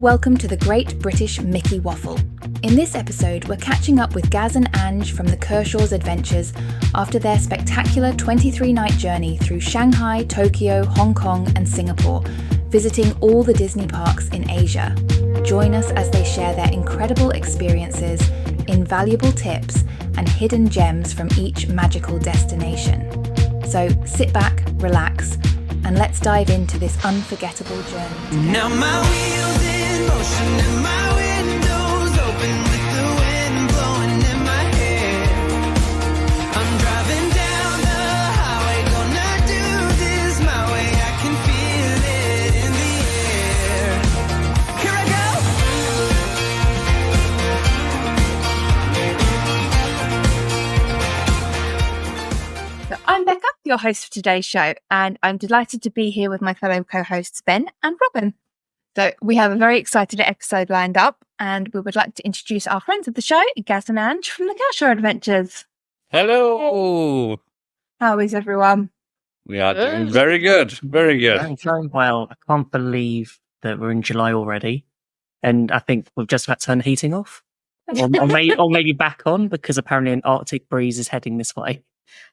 Welcome to the Great British Mickey Waffle. In this episode, we're catching up with Gaz and Anj from the Kershaw's adventures after their spectacular 23-night journey through Shanghai, Tokyo, Hong Kong and Singapore, visiting all the Disney parks in Asia. Join us as they share their incredible experiences, invaluable tips, and hidden gems from each magical destination. So sit back, relax, and let's dive into this unforgettable journey together. Now my wheels in motion and my windows open with the wind blowing in my hair. I'm driving down the highway, gonna do this my way. I can feel it in the air. Here I So I'm Becca, your host for today's show, and I'm delighted to be here with my fellow co-hosts Ben and Robin. So we have a very exciting episode lined up, and we would like to introduce our friends of the show, Gaz and Anj from the Kershaw Adventures. Hello. How is everyone? We are doing very good. Very good. I'm going well. I can't believe that we're in July already. And I think we've just about turned the heating off. Or maybe back on, because apparently an Arctic breeze is heading this way.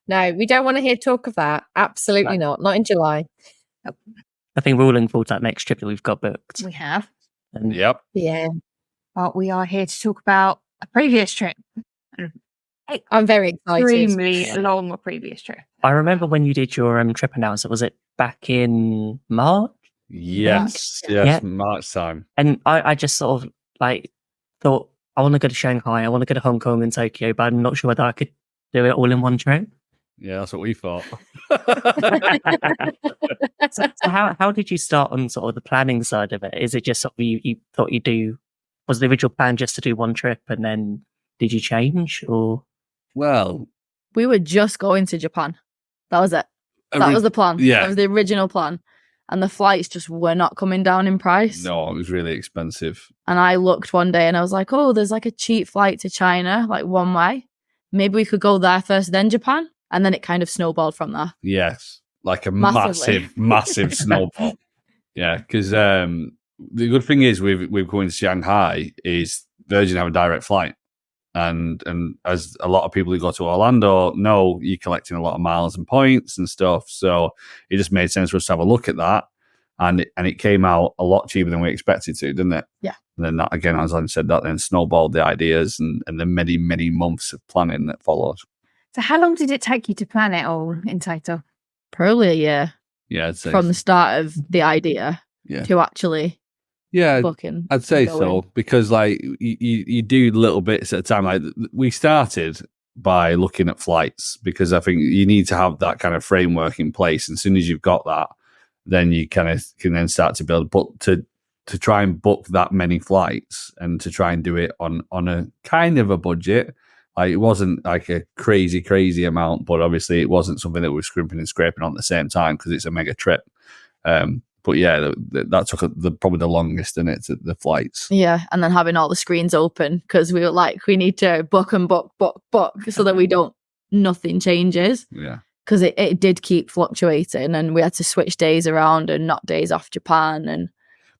No, we don't want to hear talk of that. Absolutely not. Not in July. I think we're all looking forward to that next trip that we've got booked. We have. And Yep. Yeah. Well, we are here to talk about a previous trip. I'm very excited. Extremely long previous trip. I remember when you did your trip announcement, was it back in March? Yes. Yeah. Yes. March time. And I just sort of thought, I want to go to Shanghai, I want to go to Hong Kong and Tokyo, but I'm not sure whether I could do it all in one trip. Yeah, that's what we thought. So how did you start on sort of the planning side of it? Is it just something you thought you'd do? Was the original plan just to do one trip, and then did you change? Or Well, We were just going to Japan. That was it. That was the plan. yeah. That was the original plan. And the flights just were not coming down in price. no, it was really expensive. And I looked one day and I was like, oh, there's like a cheap flight to China, like one way. Maybe we could go there first, then Japan. And then it kind of snowballed from there. Yes, like a Massively. massive snowball. Yeah, because the good thing is with going to Shanghai is Virgin have a direct flight, and as a lot of people who go to Orlando know, you're collecting a lot of miles and points and stuff. So it just made sense for us to have a look at that, and it came out a lot cheaper than we expected to, didn't it? Yeah. And then that, again, as I said, that then snowballed the ideas and the many months of planning that followed. So how long did it take you to plan it all in total? Probably a year Yeah, I'd say from the start of the idea yeah. to actually Yeah, booking. I'd say going. so, because like you do little bits at a time. Like we started by looking at flights, because I think you need to have that kind of framework in place. And as soon as you've got that, then you kind of can then start to build. But to try and book that many flights and to try and do it on a kind of a budget, like it wasn't like a crazy amount, but obviously it wasn't something that we were scrimping and scraping on at the same time, because it's a mega trip. But yeah, that took probably the longest in it, the flights. Yeah, and then having all the screens open, because we were like, we need to book and book so that nothing changes. Yeah. Because it did keep fluctuating, and we had to switch days around and not days off Japan.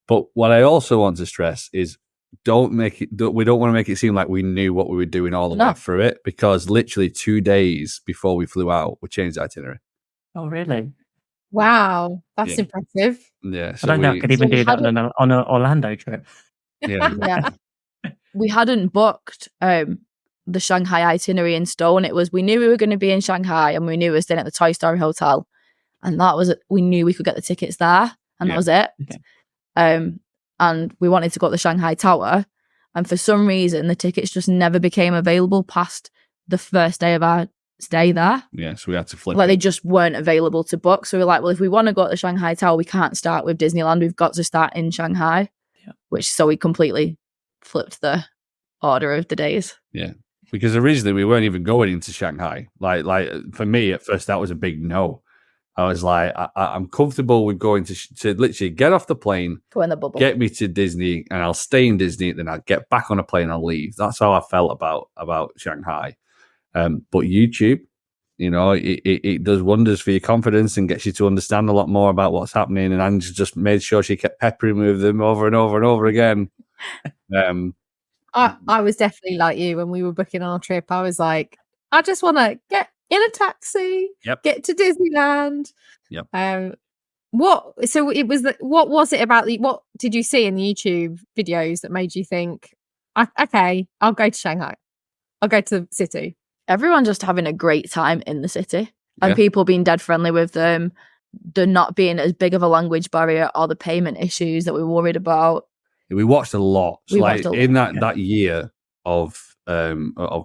But what I also want to stress is we don't want to make it seem like we knew what we were doing all the way through it, because literally 2 days before we flew out, we changed the itinerary. oh really? Wow, that's Yeah. impressive. Yeah. I don't know. I could even do that on an Orlando trip. Yeah. Yeah. We hadn't booked the Shanghai itinerary in stone. We knew we were going to be in Shanghai, and we knew we were staying at the Toy Story Hotel, and that was it. We knew we could get the tickets there, and that was it. Okay. And we wanted to go to the Shanghai Tower, and for some reason the tickets just never became available past the first day of our stay there. Yeah. So we had to flip. Like, they just weren't available to book. So we were like, well, if we want to go to the Shanghai Tower, we can't start with Disneyland. We've got to start in Shanghai. Yeah. So we completely flipped the order of the days. Yeah. Because originally we weren't even going into Shanghai. Like for me at first, that was a big no. I was like, I'm comfortable with going to literally get off the plane, Go in the bubble. get me to Disney, and I'll stay in Disney. Then I'll get back on a plane. I'll leave. That's how I felt about Shanghai. But YouTube it does wonders for your confidence and gets you to understand a lot more about what's happening. And Ange just made sure she kept peppering with them over and over and over again. I was definitely like you when we were booking our trip. I was like, I just want to get in a taxi, get to Disneyland. What was it about what did you see in the YouTube videos that made you think, okay, I'll go to Shanghai, I'll go to the city? Everyone just having a great time in the city and people being dead friendly with them. There not being as big of a language barrier or the payment issues that we were worried about. We watched a lot. So in that year of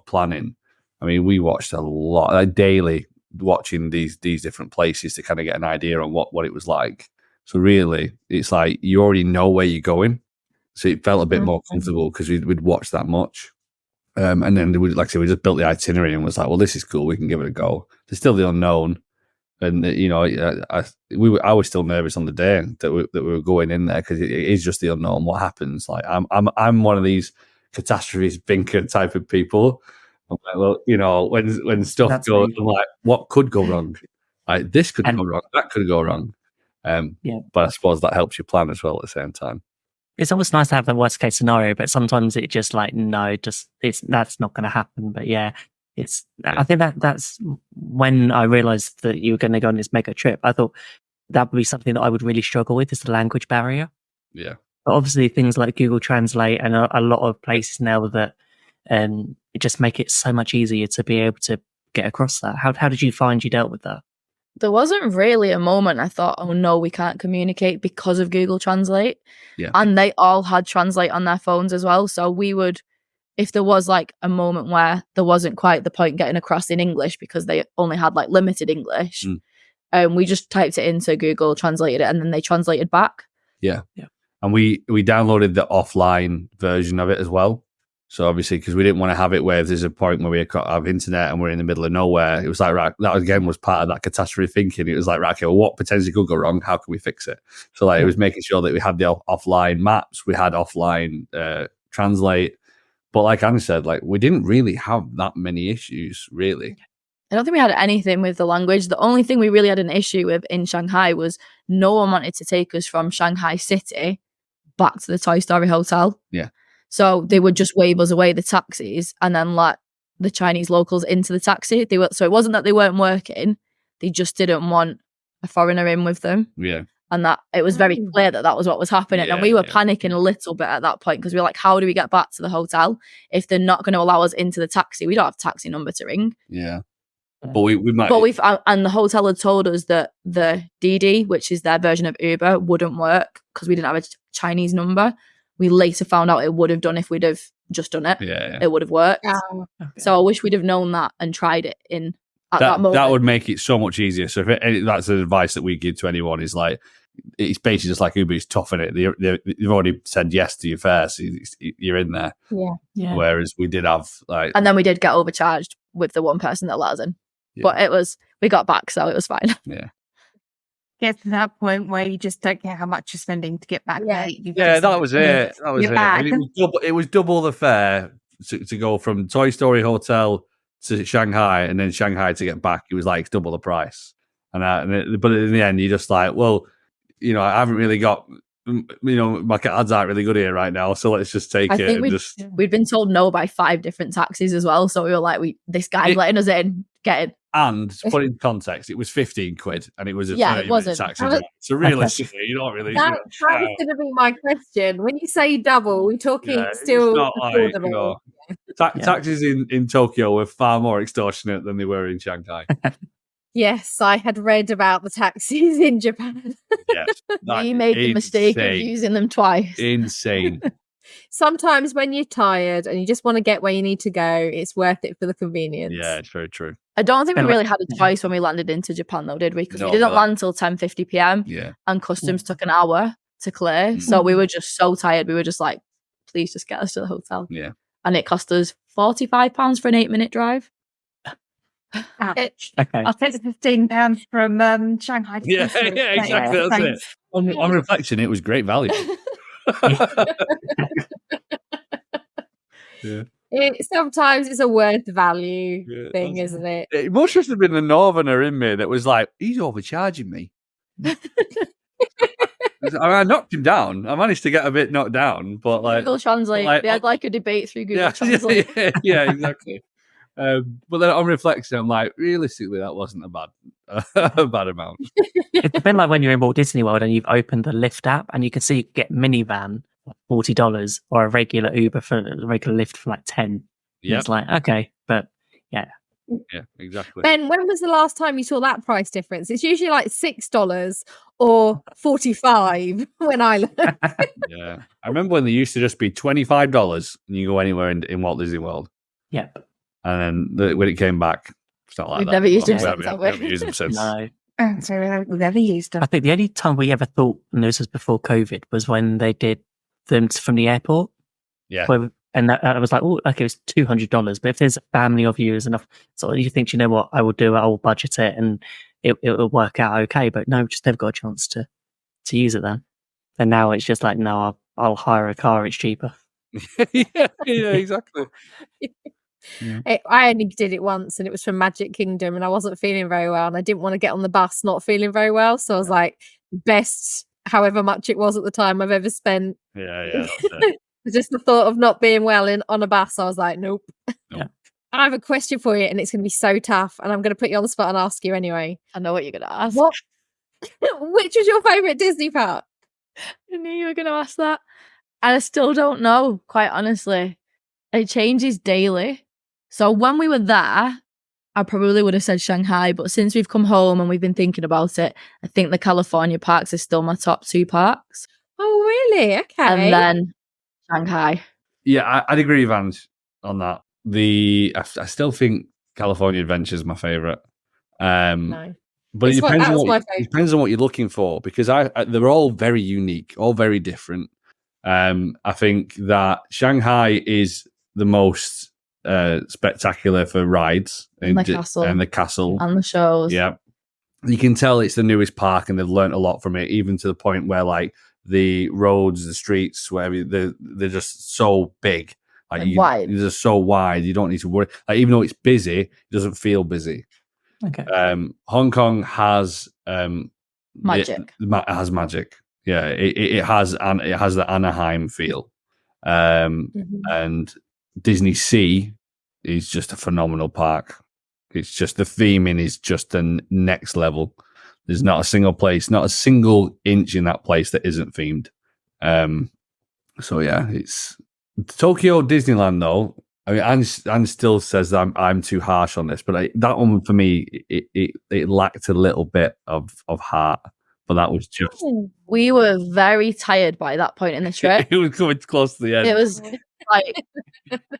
planning, I mean, we watched a lot, daily, watching these different places to kind of get an idea on what it was like. So really, it's like you already know where you're going, so it felt a bit more comfortable because we'd watched that much. And then, like I said, we just built the itinerary and was like, well, this is cool. We can give it a go. There's still the unknown. And, I was still nervous on the day that we were going in there because it is just the unknown. What happens? Like, I'm one of these catastrophe thinker type of people. I'm like, well, when stuff goes, I'm like, what could go wrong? Like, this could go wrong. That could go wrong. But I suppose that helps you plan as well at the same time. It's always nice to have the worst case scenario, but sometimes it just like, no, that's not going to happen. But I think that's when I realized that you were going to go on this mega trip. I thought that would be something that I would really struggle with, is the language barrier. Yeah. But obviously things like Google Translate and a lot of places now that it just make it so much easier to be able to get across that. How did you find you dealt with that? There wasn't really a moment I thought, oh no, we can't communicate because of Google Translate. Yeah. And they all had Translate on their phones as well. So we would, if there was like a moment where there wasn't quite the point getting across in English because they only had like limited English, we just typed it into Google, translated it, and then they translated back. Yeah. And we downloaded the offline version of it as well. So obviously, because we didn't want to have it where there's a point where we have internet and we're in the middle of nowhere. It was like, right, that again was part of that catastrophe thinking. It was like, right, okay, well, what potentially could go wrong? How can we fix it? So like, it was making sure that we had the offline maps, we had offline translate. But like Anne said, like, we didn't really have that many issues, really. I don't think we had anything with the language. The only thing we really had an issue with in Shanghai was no one wanted to take us from Shanghai City back to the Toy Story Hotel. Yeah. So they would just wave us away, the taxis, and then let the Chinese locals into the taxi. So it wasn't that they weren't working. They just didn't want a foreigner in with them. Yeah. And that it was very clear that was what was happening. And we were panicking a little bit at that point because we were like, how do we get back to the hotel if they're not going to allow us into the taxi? We don't have a taxi number to ring. Yeah. But we might. But and the hotel had told us that the Didi, which is their version of Uber, wouldn't work because we didn't have a Chinese number. We later found out it would have done if we'd have just done it. Yeah. It would have worked. Oh, okay. So I wish we'd have known that and tried it at that moment. That would make it so much easier. So that's the advice that we give to anyone is like, it's basically just like Uber is tough in it. They've already said yes to your fare, so you're in there. Yeah. Whereas we did have like, and then we did get overcharged with the one person that let us in. Yeah. But we got back, so it was fine. Yeah. Get to that point where you just don't care how much you're spending to get back there. That was it. That was it. I mean, it was double the fare to go from Toy Story Hotel to Shanghai, and then Shanghai to get back. It was like double the price. But in the end, you're just like, well, I haven't really got, my ads aren't really good here right now, so let's just take it. We'd been told no by 5 different taxis as well, so we were like, this guy's letting us in, get in. And to put it in context, it was 15 quid and it was a 30-minute taxi. So realistically, you don't really... That was going to be my question. When you say double, we're talking still affordable. Taxis in Tokyo were far more extortionate than they were in Shanghai. Yes, I had read about the taxis in Japan. Yes. We made the mistake of using them twice. Insane. Sometimes when you're tired and you just want to get where you need to go, it's worth it for the convenience. Yeah, it's very true. I don't think we really had a choice when we landed into Japan, though, did we? Because we didn't land till 10:50 p.m. Yeah. And customs took an hour to clear. So we were just so tired. We were just like, please just get us to the hotel. Yeah. And it cost us £45 for an 8-minute drive. Okay. I'll take the £15 from Shanghai. Yeah, exactly. That's it. On reflection, it was great value. It Sometimes it's a worth value thing, isn't it? It must just have been a northerner in me that was like, he's overcharging me. I knocked him down. I managed to get a bit knocked down, but like Google Translate. They had like a debate through Google Translate. Yeah, exactly. But then on reflection, I'm like, realistically, that wasn't a bad amount. It's a bit like when you're in Walt Disney World and you've opened the Lyft app and you can see you can get minivan for $40 or a regular Uber for a regular Lyft for like 10. Yeah, it's like, okay, but yeah. Yeah, exactly. Ben, when was the last time you saw that price difference? It's usually like $6 or $45 when I look. Yeah, I remember when they used to just be $25 and you go anywhere in Walt Disney World. Yep. And then when it came back, it's not like We've that. never used them We since, haven't have we? used them since. No. So we've never used them. I think the only time we ever thought, and this was before COVID, was when they did them from the airport. Yeah. And I was like, oh, okay, it's $200. But if there's a family of you, is enough. So you think, you know what, I will do it, I will budget it, and it'll work out okay. But no, just never got a chance to use it then. And now it's just like, no, I'll hire a car, it's cheaper. yeah, exactly. Yeah. I only did it once, and it was from Magic Kingdom, and I wasn't feeling very well, and I didn't want to get on the bus not feeling very well. So I was like, best, however much it was at the time I've ever spent. Yeah. Just the thought of not being well on a bus, I was like, nope. Yeah. I have a question for you, and it's going to be so tough, and I'm going to put you on the spot and ask you anyway. I know what you're going to ask. What? Which was your favourite Disney park? I knew you were going to ask that. And I still don't know, quite honestly. It changes daily. So when we were there, I probably would have said Shanghai, but since we've come home and we've been thinking about it, I think the California parks are still my top 2 parks. Oh, really? Okay. And then Shanghai. Yeah, I'd agree with Anj on that. I still think California Adventure is my favourite. No. But it depends on what you're looking for, because they're all very unique, all very different. I think that Shanghai is the most spectacular for rides and the castle and the shows. Yeah, you can tell it's the newest park, and they've learnt a lot from it, even to the point where like the roads, the streets, whatever, they're just so big, wide. They're just so wide. You don't need to worry. Like, even though it's busy, it doesn't feel busy. Okay. Hong Kong has magic. It has magic. Yeah, it has the Anaheim feel, and DisneySea is just a phenomenal park. It's just the theming is just the next level. There's not a single place, not a single inch in that place that isn't themed. So yeah, it's Tokyo Disneyland though. I mean, Anne still says that I'm too harsh on this, but that one for me, it lacked a little bit of heart. But that was just... We were very tired by that point in the trip. It was coming close to the end. It was like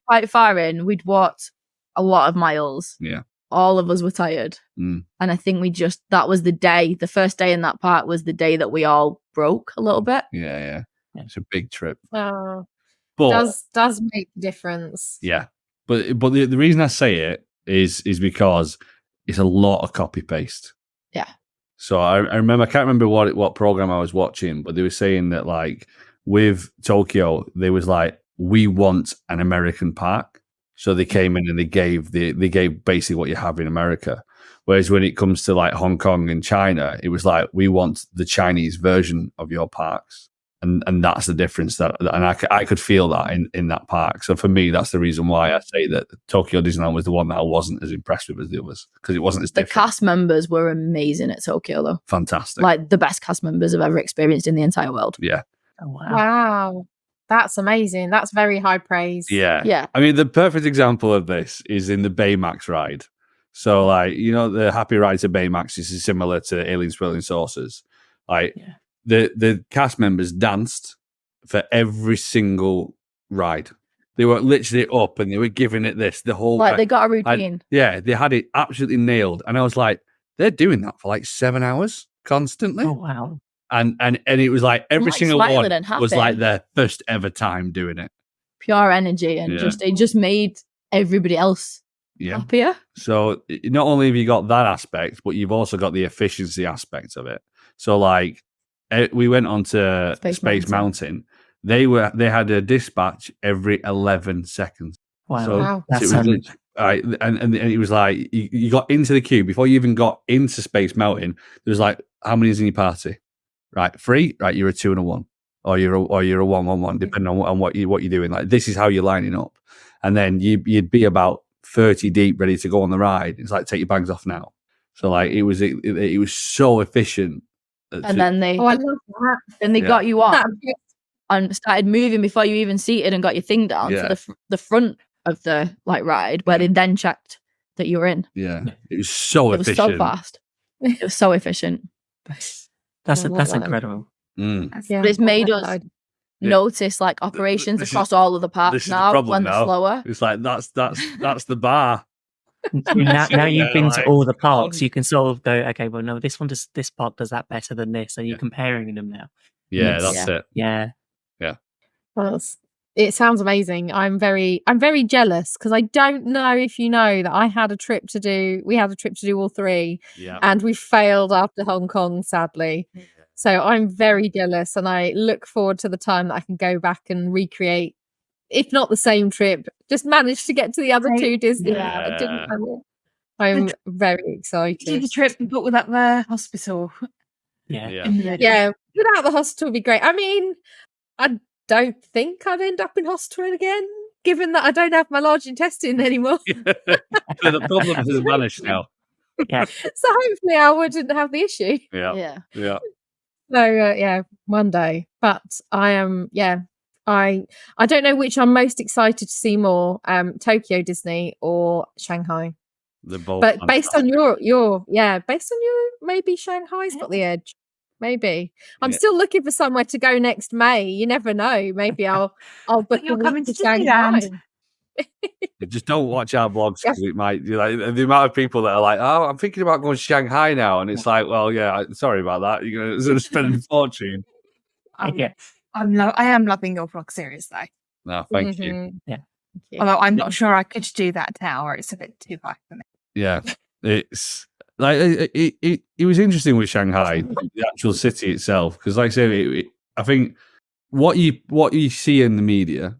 quite far in. We'd walked a lot of miles. Yeah. All of us were tired. Mm. And I think that was the first day in that park was the day that we all broke a little bit. Yeah. It's a big trip. Oh, but does make a difference. Yeah. But the reason I say it is because it's a lot of copy paste. Yeah. So I remember, I can't remember what program I was watching, but they were saying that like with Tokyo, they was like, we want an American park. So they came in and they gave basically what you have in America. Whereas when it comes to like Hong Kong and China, it was like, we want the Chinese version of your parks. And that's the difference and I could feel that in that park. So for me, that's the reason why I say that Tokyo Disneyland was the one that I wasn't as impressed with as the others, because it wasn't as different. The cast members were amazing at Tokyo though. Fantastic. Like the best cast members I've ever experienced in the entire world. Yeah. Oh, Wow. That's amazing. That's very high praise. Yeah. I mean, the perfect example of this is in the Baymax ride. So like, the Happy Rides at Baymax is similar to Alien Swirling Saucers. Like, the cast members danced for every single ride. They were literally up and they were giving it the whole... Like, they got a routine. They had it absolutely nailed. And I was like, they're doing that for like 7 hours constantly. Oh, wow. And it was like every single one was like their first ever time doing it. Pure energy and it just made everybody else happier. So not only have you got that aspect, but you've also got the efficiency aspect of it. So like, we went on to Space Mountain. They had a dispatch every 11 seconds. Wow. So, Wow. That's so it was right, and it was like you got into the queue before you even got into Space Mountain. There was like, how many is in your party? Right, 3. Right, you're a 2 and a 1, or you're a 1-1-1, depending on what you're doing. Like, this is how you're lining up, and then you'd be about 30 deep, ready to go on the ride. It's like, take your bags off now. So like it was so efficient. And then they I love that. Then they got you on That- and started moving before you even seated and got your thing down to the front of the like ride where they then checked that you were in. Yeah, it was so It was efficient. so fast. It was so efficient. That's incredible. Mm. But it's made us notice like operations across all of the This parks is the now problem when now. they're slower. It's like that's the bar. Now you've been to like, all the parks, you can sort of go, okay, well, no, this park does that better than this, and you're comparing them now. Yeah, that's it. Yeah. It sounds amazing. I'm very jealous because I don't know if you know that we had a trip to do all 3, and we failed after Hong Kong, sadly. So I'm very jealous, and I look forward to the time that I can go back and recreate, if not the same trip, just manage to get to the other 2 Disneyland. I didn't know it. I'm very excited. Do the trip and book without the hospital. Yeah. Yeah, without the hospital would be great. I mean, I don't think I'd end up in hospital again, given that I don't have my large intestine anymore. So the problem has vanished now. Yeah. So hopefully I wouldn't have the issue. Yeah. So one day. But I am, I don't know which I'm most excited to see more, Tokyo Disney or Shanghai. They're both But based on your maybe Shanghai's got the edge. Maybe. I'm still looking for somewhere to go next May. You never know. Maybe I'll book You're a week coming to to Shanghai. Disneyland. Just don't watch our vlogs because it might. Like, the amount of people that are like, "Oh, I'm thinking about going to Shanghai now," and it's like, "Well, yeah, sorry about that. You're going to spend a fortune." Yeah. I am loving your vlog series though. No, thank you. Yeah. Although I'm not sure I could do that now, or it's a bit too high for me. Yeah, it's like it was interesting with Shanghai, the actual city itself, because, like I say, I think what you see in the media,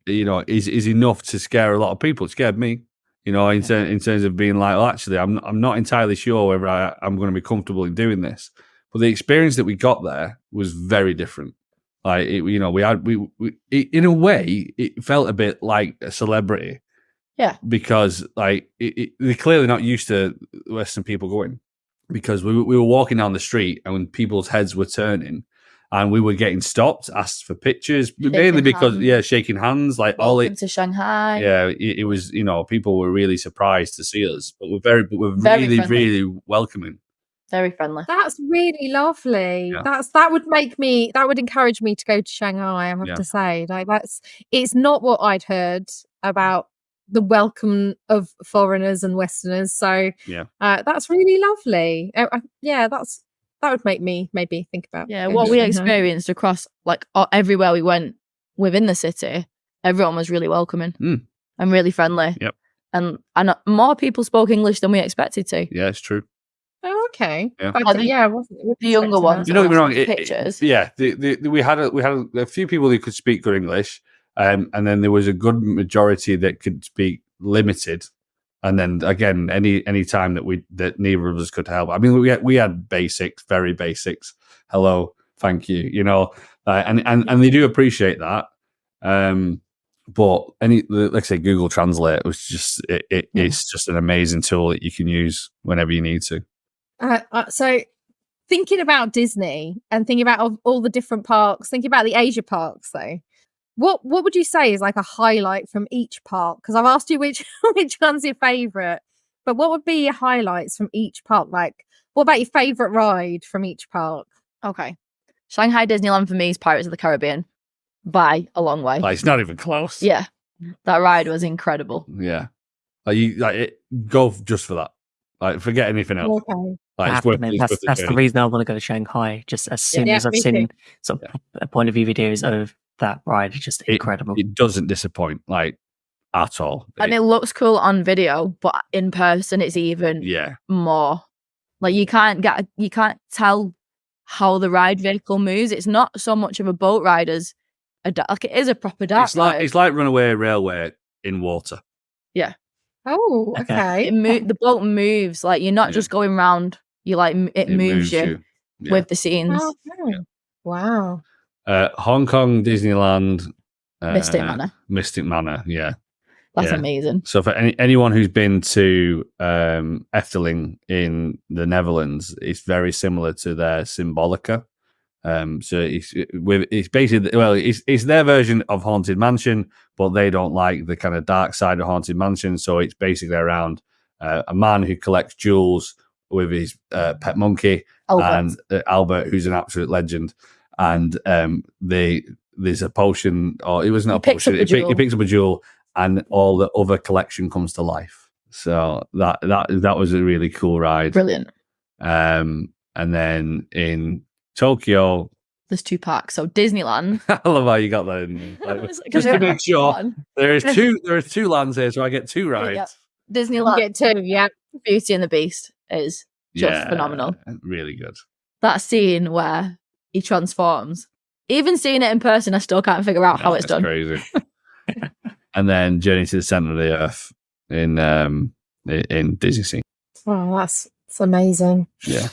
is enough to scare a lot of people. It scared me, in terms of being like, well, actually, I'm not entirely sure whether I'm going to be comfortable in doing this. But the experience that we got there was very different. Like, we in a way, it felt a bit like a celebrity. Yeah. Because they're clearly not used to Western people going, because we were walking down the street and when people's heads were turning and we were getting stopped, asked for pictures, mainly because, shaking hands, like Welcome to Shanghai. Yeah, it was, people were really surprised to see us, but we're Very really, friendly. really welcoming. Very friendly. That's really lovely. Yeah. That would encourage me to go to Shanghai, I have to say. Like, it's not what I'd heard about the welcome of foreigners and Westerners. So that's really lovely. That would make me maybe think about. Yeah, what we experienced across everywhere we went within the city, everyone was really welcoming and really friendly. Yep. And more people spoke English than we expected to. Yeah, it's true. Oh, okay. Yeah. Wasn't The younger ones. You don't get me wrong. Pictures. We had a few people who could speak good English, and then there was a good majority that could speak limited. And then again, any time that neither of us could help. I mean, we had basics, very basics. Hello, thank you. And they do appreciate that. But like I say, Google Translate was just it's just an amazing tool that you can use whenever you need to. So thinking about Disney and thinking about all the different parks, thinking about the Asia parks though, what would you say is like a highlight from each park? Because I've asked you which one's your favorite, but what would be your highlights from each park? Like, what about your favorite ride from each park? Okay. Shanghai Disneyland for me is Pirates of the Caribbean by a long way. It's not even close. Yeah. That ride was incredible. Yeah. Go just for that. Forget anything else. Okay. That's the reason I want to go to Shanghai. Just as soon as I've seen sort of point of view videos of that ride, it's just incredible. It doesn't disappoint, at all. And it looks cool on video, but in person it's even more. Like, you can't tell how the ride vehicle moves. It's not so much of a boat ride as it is a proper dark ride. It's like Runaway Railway in water. Yeah. Oh, okay. The boat moves. Like, you're not just going round. You like it moves you Yeah. with the scenes. Oh, okay. Wow. Hong Kong Disneyland, Mystic Manor. Mystic Manor, yeah. That's Yeah. amazing. So for anyone who's been to Efteling in the Netherlands, it's very similar to their Symbolica. So it's basically, well, it's their version of Haunted Mansion, but they don't like the kind of dark side of Haunted Mansion. So it's basically around a man who collects jewels with his pet monkey, and Albert, who's an absolute legend. And there's a potion, or it wasn't a potion. He picks up a jewel, and all the other collection comes to life. So that was a really cool ride. Brilliant. And then in Tokyo, there's 2 parks. So Disneyland. I love how you got that in. Like, just to make sure there are two lands here, so I get 2 rides. Yeah. Disneyland. You get 2, yeah. Beauty and the Beast is just phenomenal. Really good. That scene where he transforms. Even seeing it in person, I still can't figure out how it's done. Crazy. And then Journey to the Center of the Earth in DisneySea. Wow, that's amazing. Yeah.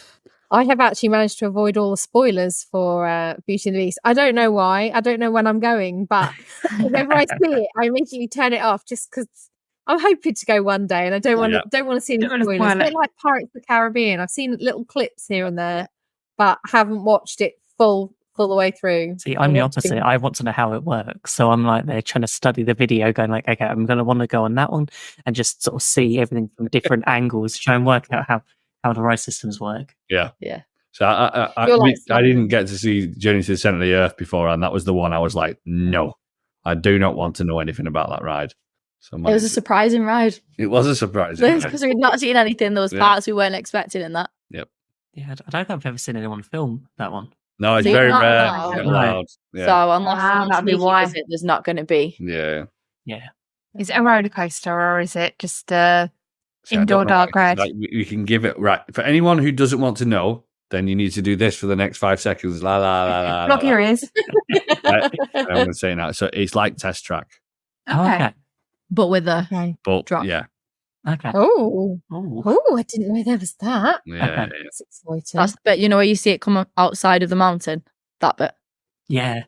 I have actually managed to avoid all the spoilers for Beauty and the Beast. I don't know why. I don't know when I'm going, but whenever I see it, I immediately turn it off just because I'm hoping to go one day, and I don't want to see any spoilers. A bit like Pirates of the Caribbean. I've seen little clips here and there, but haven't watched it full the way through. See, I'm the opposite. I want to know how it works. So I'm like, they're trying to study the video, going like, okay, I'm going to want to go on that one and just sort of see everything from different angles, try and work out how the ride systems work. Yeah. Yeah. So I didn't get to see Journey to the Center of the Earth before, and that was the one I was like, no, I do not want to know anything about that ride. So it was a surprising ride. It was a surprising ride. Because we'd not seen anything. There was parts we weren't expecting in that. Yep. Yeah, I don't think I've ever seen anyone film that one. No, it's very rare. Allowed. Yeah. So unless that'd be why there's not going to be. Yeah. Yeah. Is it a roller coaster, or is it just a indoor dark ride? Like, we can give it right for anyone who doesn't want to know. Then you need to do this for the next 5 seconds. La la la la. Block your ears. I'm going to say that. So it's like Test Track. Okay. But with a drop. Yeah. Okay. Oh, I didn't know there was that. Yeah. That's exciting. That's the bit, where you see it come outside of the mountain. That bit. Yeah.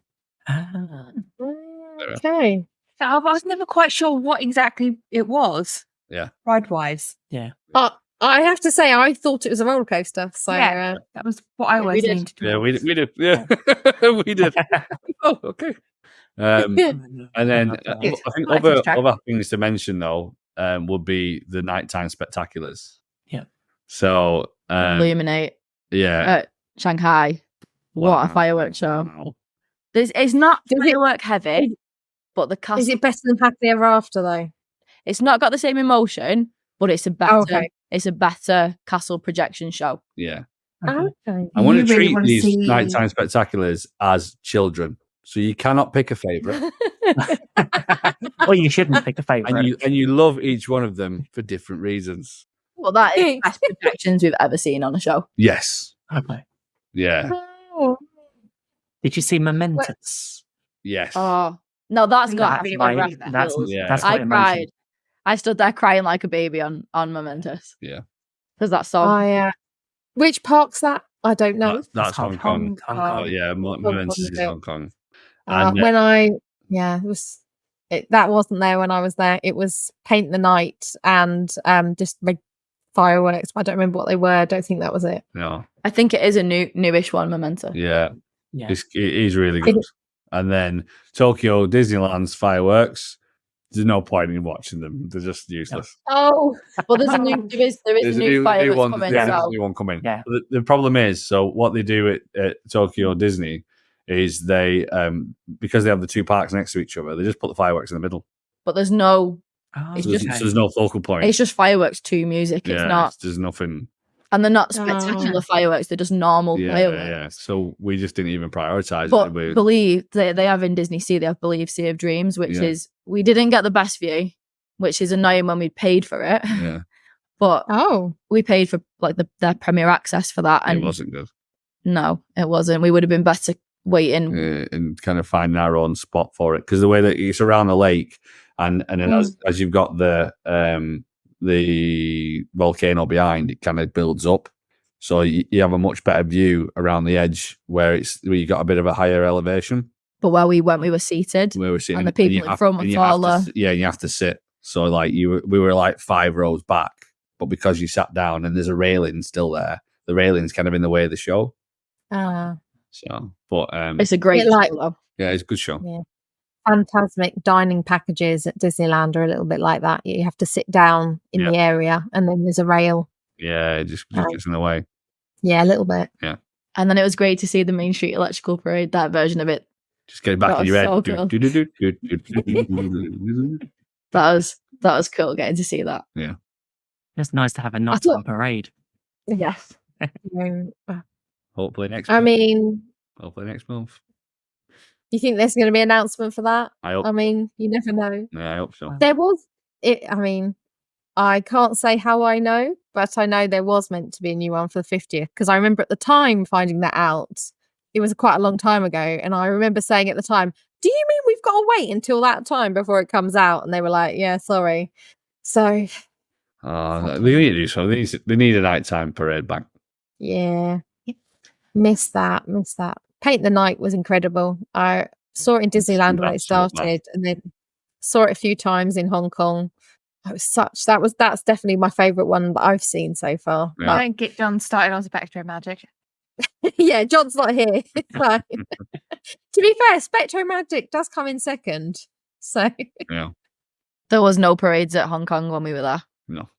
Okay. I was never quite sure what exactly it was. Yeah. Ride-wise. Yeah. I have to say, I thought it was a roller coaster. So that was what I always leaned towards. Yeah, we did. Yeah, we did. Oh, okay. And then I think other things to mention though would be the nighttime spectaculars. Yeah. So Illuminate. Yeah. Shanghai. Wow. What a fireworks show! Wow. It's not firework heavy, but the castle. Is it better than Happily Ever After though? It's not got the same emotion, but it's a better. It's a better castle projection show. Yeah. Okay. I want to treat these nighttime spectaculars as children. So you cannot pick a favourite. Well, you shouldn't pick a favourite. And you love each one of them for different reasons. Well, that is the best projections we've ever seen on a show. Yes. Okay. Yeah. Oh. Did you see Momentous? Yes. Oh, no, that's got that's I cried. I stood there crying like a baby on Momentous. Yeah. Because that song. Which park's that? I don't know. That's Hong Kong. Yeah, Momentous is Hong Kong. That wasn't there when I was there. It was Paint the Night and just fireworks. I don't remember what they were. I don't think that was it. No. I think it is a newish one, Memento. Yeah. It is really good. And then Tokyo Disneyland's fireworks. There's no point in watching them. They're just useless. Oh, well, there is a new fireworks coming. Yeah, there's a new one coming. Yeah. The problem is, so what they do at Tokyo Disney is they, because they have the 2 parks next to each other, they just put the fireworks in the middle. But there's no. So there's no focal point. It's just fireworks to music. It's not. There's nothing. And they're not spectacular fireworks. They're just normal fireworks. Yeah. So we just didn't even prioritize but it. But believe they have in DisneySea. They have Sea of Dreams, which is we didn't get the best view, which is annoying when we paid for it. Yeah. But we paid for like their premier access for that, and it wasn't good. No, it wasn't. We would have been better waiting and kind of finding our own spot for it, because the way that it's around the lake, and then as you've got the volcano behind, it kind of builds up, so you have a much better view around the edge where you got a bit of a higher elevation. But where we went, we were seated. We were sitting, and the people in front were taller. And you have to sit. So like we were like 5 rows back, but because you sat down and there's a railing still there, the railing's kind of in the way of the show. So, but it's a great show, though. Yeah, it's a good show. Yeah. Phantasmic dining packages at Disneyland are a little bit like that. You have to sit down in the area, and then there's a rail. Yeah, it just gets in the way. Yeah, a little bit. Yeah. And then it was great to see the Main Street Electrical Parade, that version of it. Just getting back in your head. So cool. That was cool getting to see that. Yeah. It's nice to have a nighttime parade. Yes. Hopefully next month. You think there's going to be an announcement for that? I mean, you never know. Yeah, I hope so. There was it. I mean, I can't say how I know, but I know there was meant to be a new one for the 50th, because I remember at the time finding that out. It was quite a long time ago, and I remember saying at the time, "Do you mean we've got to wait until that time before it comes out?" And they were like, "Yeah, sorry." So, they need to do something. They need a nighttime parade back. Yeah, miss that. Paint the Night was incredible. I saw it in Disneyland when it started, and then saw it a few times in Hong Kong. That's definitely my favourite one that I've seen so far. Yeah. Don't get John started on Spectro Magic. Yeah, John's not here. It's fine. To be fair, Spectro Magic does come in second. So yeah, there was no parades at Hong Kong when we were there. No.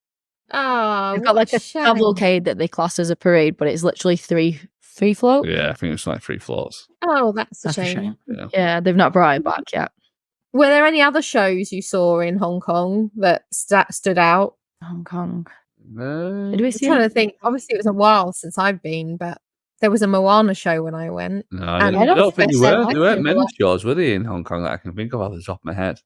Oh, they've got like a cavalcade that they class as a parade, but it's literally three floats. Yeah, I think it's like 3 floats. Oh, that's a shame. Yeah, they've not brought it back yet. Were there any other shows you saw in Hong Kong that stood out? Hong Kong. Did we see? I'm trying to think. Obviously, it was a while since I've been, but there was a Moana show when I went. No, I don't think there weren't many shows, were they, in Hong Kong that I can think of off the top of my head?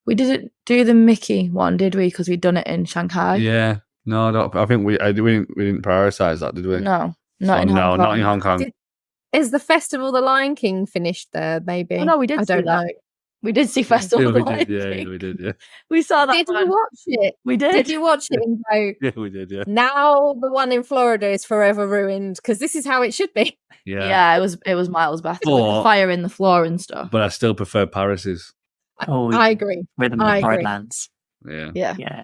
We didn't do the Mickey one, did we? Because we'd done it in Shanghai. Yeah. No, I think we didn't prioritize that, did we? No, not in Hong Kong. Is the Festival of the Lion King finished there, maybe? Oh, no, we did. I don't know. We did see Festival of the Lion King. Yeah, we did, yeah. We saw that. Did you watch it? We did. Did you watch it and go, yeah, we did, yeah. Now the one in Florida is forever ruined, because this is how it should be. Yeah, it was miles better with the fire in the floor and stuff. But I still prefer Paris's. I agree. Rhythm of the Lands. Yeah.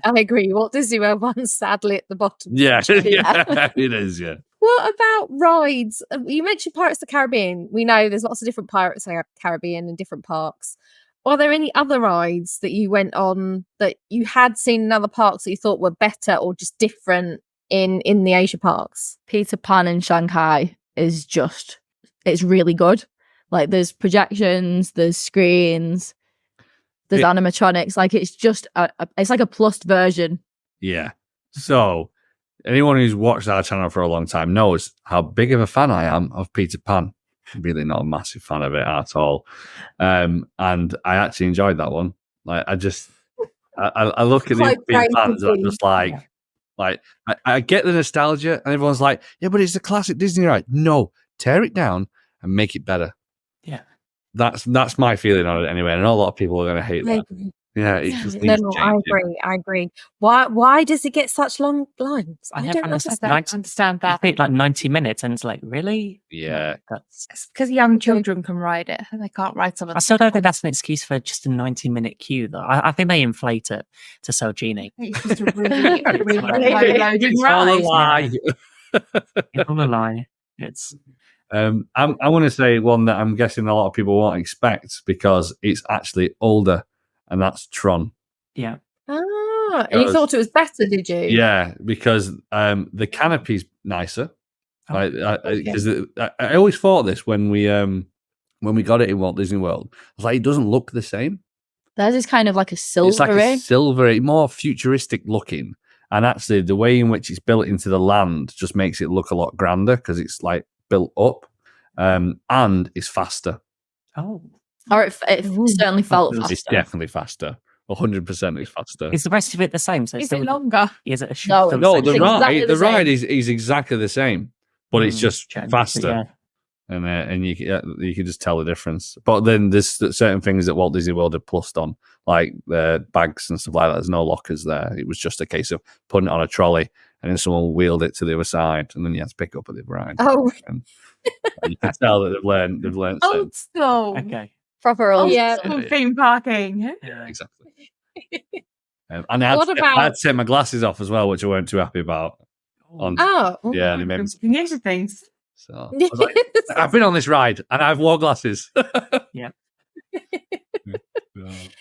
I agree. Walt Disney World one's sadly at the bottom. Yeah, it is, yeah. What about rides? You mentioned Pirates of the Caribbean. We know there's lots of different Pirates of the Caribbean in different parks. Are there any other rides that you went on that you had seen in other parks that you thought were better or just different in the Asia parks? Peter Pan in Shanghai is it's really good. Like there's projections, there's screens, there's animatronics. Like it's just it's like a plus version. Yeah. So anyone who's watched our channel for a long time knows how big of a fan I am of Peter Pan. Really not a massive fan of it at all. And I actually enjoyed that one. Like I look at these Peter Pans and I'm just like I get the nostalgia, and everyone's like, yeah, but it's a classic Disney ride. No, tear it down and make it better. Yeah. That's my feeling on it anyway. And I know a lot of people are going to hate that. Yeah, it just needs I agree. Why does it get such long lines? I don't understand that. I think like 90 minutes, and it's like, really? Yeah. It's because young children can ride it. They can't ride some of I still don't think that's an excuse for just a 90-minute queue, though. I think they inflate it to sell Genie. It's just a really loading ride. All a lie. It's all a lie. It's... I want to say one that I'm guessing a lot of people won't expect because it's actually older. And that's Tron. Yeah. Ah, and you thought it was better, did you? Yeah, because the canopy's nicer. Because I always thought this when we got it in Walt Disney World. I was like, it doesn't look the same. Theirs is kind of like a silvery. It's like a silvery, more futuristic looking. And actually, the way in which it's built into the land just makes it look a lot grander because it's like built up, and it's faster. Oh. Or it certainly felt faster. It's definitely faster. 100% it's faster. Is the rest of it the same? So is it longer? Is it a No, the ride is exactly the same, but it's just faster. and you can just tell the difference. But then there's certain things that Walt Disney World had plussed on, like the bags and stuff like that. There's no lockers there. It was just a case of putting it on a trolley, and then someone wheeled it to the other side, and then you had to pick up at the other end. Oh, And you can tell that they've learned. Old school. Okay. Proper old. Yeah. School theme parking. Yeah. Exactly. And I had, What I about- had to take my glasses off as well, which I weren't too happy about. Oh, Yeah, and it made me. These are things. So I was like, I've been on this ride and I've worn glasses. Yeah.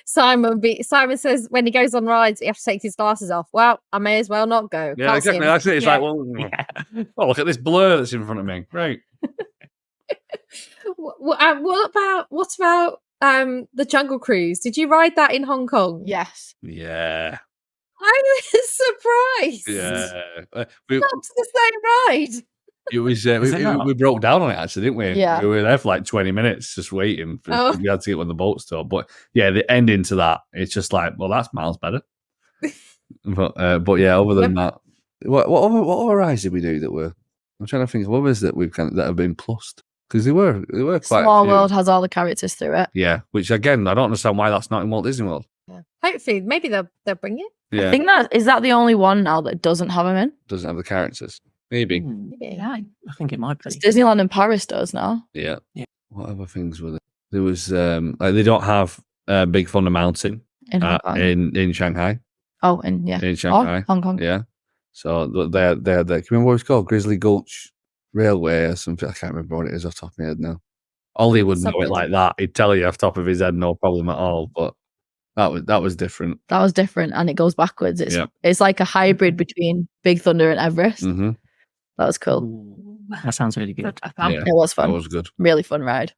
Simon says when he goes on rides, he has to take his glasses off. Well, I may as well not go. Yeah, Can't see exactly. him. That's it. It's Yeah. like, well, oh, look at this blur that's in front of me. Great. What about the Jungle Cruise? Did you ride that in Hong Kong? Yes. Yeah. I was surprised. Yeah. Not to the same ride. It was. Is it not? We broke down on it actually, didn't we? Yeah. We were there for like 20 minutes just waiting. Oh. We had to get when the boat stopped. But yeah, the ending to that, it's just like, well, that's miles better. but yeah, other than that, what other rides did we do that were? I'm trying to think of others that that have been plussed because they were quite. Small a few. World has all the characters through it. Yeah, which again, I don't understand why that's not in Walt Disney World. Hopefully, maybe they'll bring it. Yeah, I think is that the only one now that doesn't have them in? doesn't have the characters. Maybe. Yeah. I think it might be. Because Disneyland in Paris does now. Yeah. Yeah. What other things were there? There was like they don't have Big Thunder Mountain In Hong Kong. in Shanghai. Oh, and yeah. In Shanghai. Oh, Hong Kong. Yeah. So they're can you remember what it's called? Grizzly Gulch Railway or something. I can't remember what it is off the top of my head now. Ollie would know it Something. like that. He'd tell you off the top of his head, no problem at all. But that was different. That was different, and it goes backwards. Yeah. It's like a hybrid between Big Thunder and Everest. Mm-hmm. That was cool. Ooh, that sounds really good. Yeah, It was that fun. was good. Really fun ride.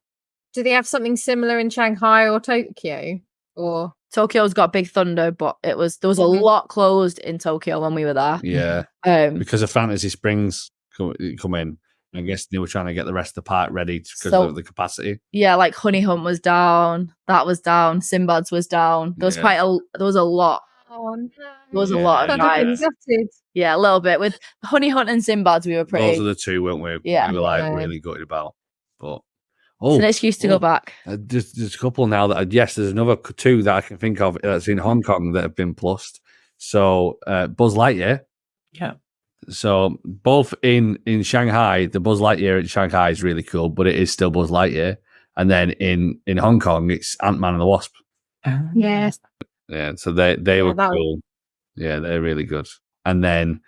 Do they have something similar in Shanghai or Tokyo? Or Tokyo's got Big Thunder, but there was a lot closed in Tokyo when we were there. Yeah. Because of Fantasy Springs come in. I guess they were trying to get the rest of the park ready because of the capacity. Yeah, like Honey Hunt was down. That was down. Sinbad's was down. There was Yeah. there was a lot. oh no, There was a Yeah. lot of I'd have been rides. gutted. Yeah, a little bit. With Honey Hunt and Sinbad's, we were pretty. Those are the two, weren't we? Yeah. We were like Yeah. really gutted about. But It's an excuse to go back. There's a couple now that yes, there's another two that I can think of that's in Hong Kong that have been plussed. So Buzz Lightyear. Yeah. So both in Shanghai, the Buzz Lightyear in Shanghai is really cool, but it is still Buzz Lightyear. And then in Hong Kong, it's Ant-Man and the Wasp. Yes. Yeah, so they were that was- cool. Yeah, they're really good. And then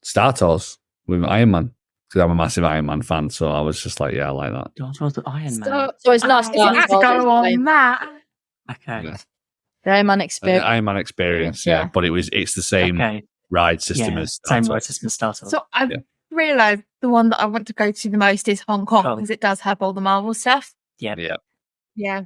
Star Tours with Iron Man. Because I'm a massive Iron Man fan, so I was just like, yeah, I like that. Yours was the Iron Man. So it's not I Star had to Wars, go it's on that. Okay. Yeah. the Iron Man experience. Iron Man experience, yeah. Yeah. But it's the same Okay. ride system Yeah. as Star Same Tours. ride system as Star Tours. So I've Yeah. realised the one that I want to go to the most is Hong Kong Cool. because it does have all the Marvel stuff. Yeah. Yeah. Yeah,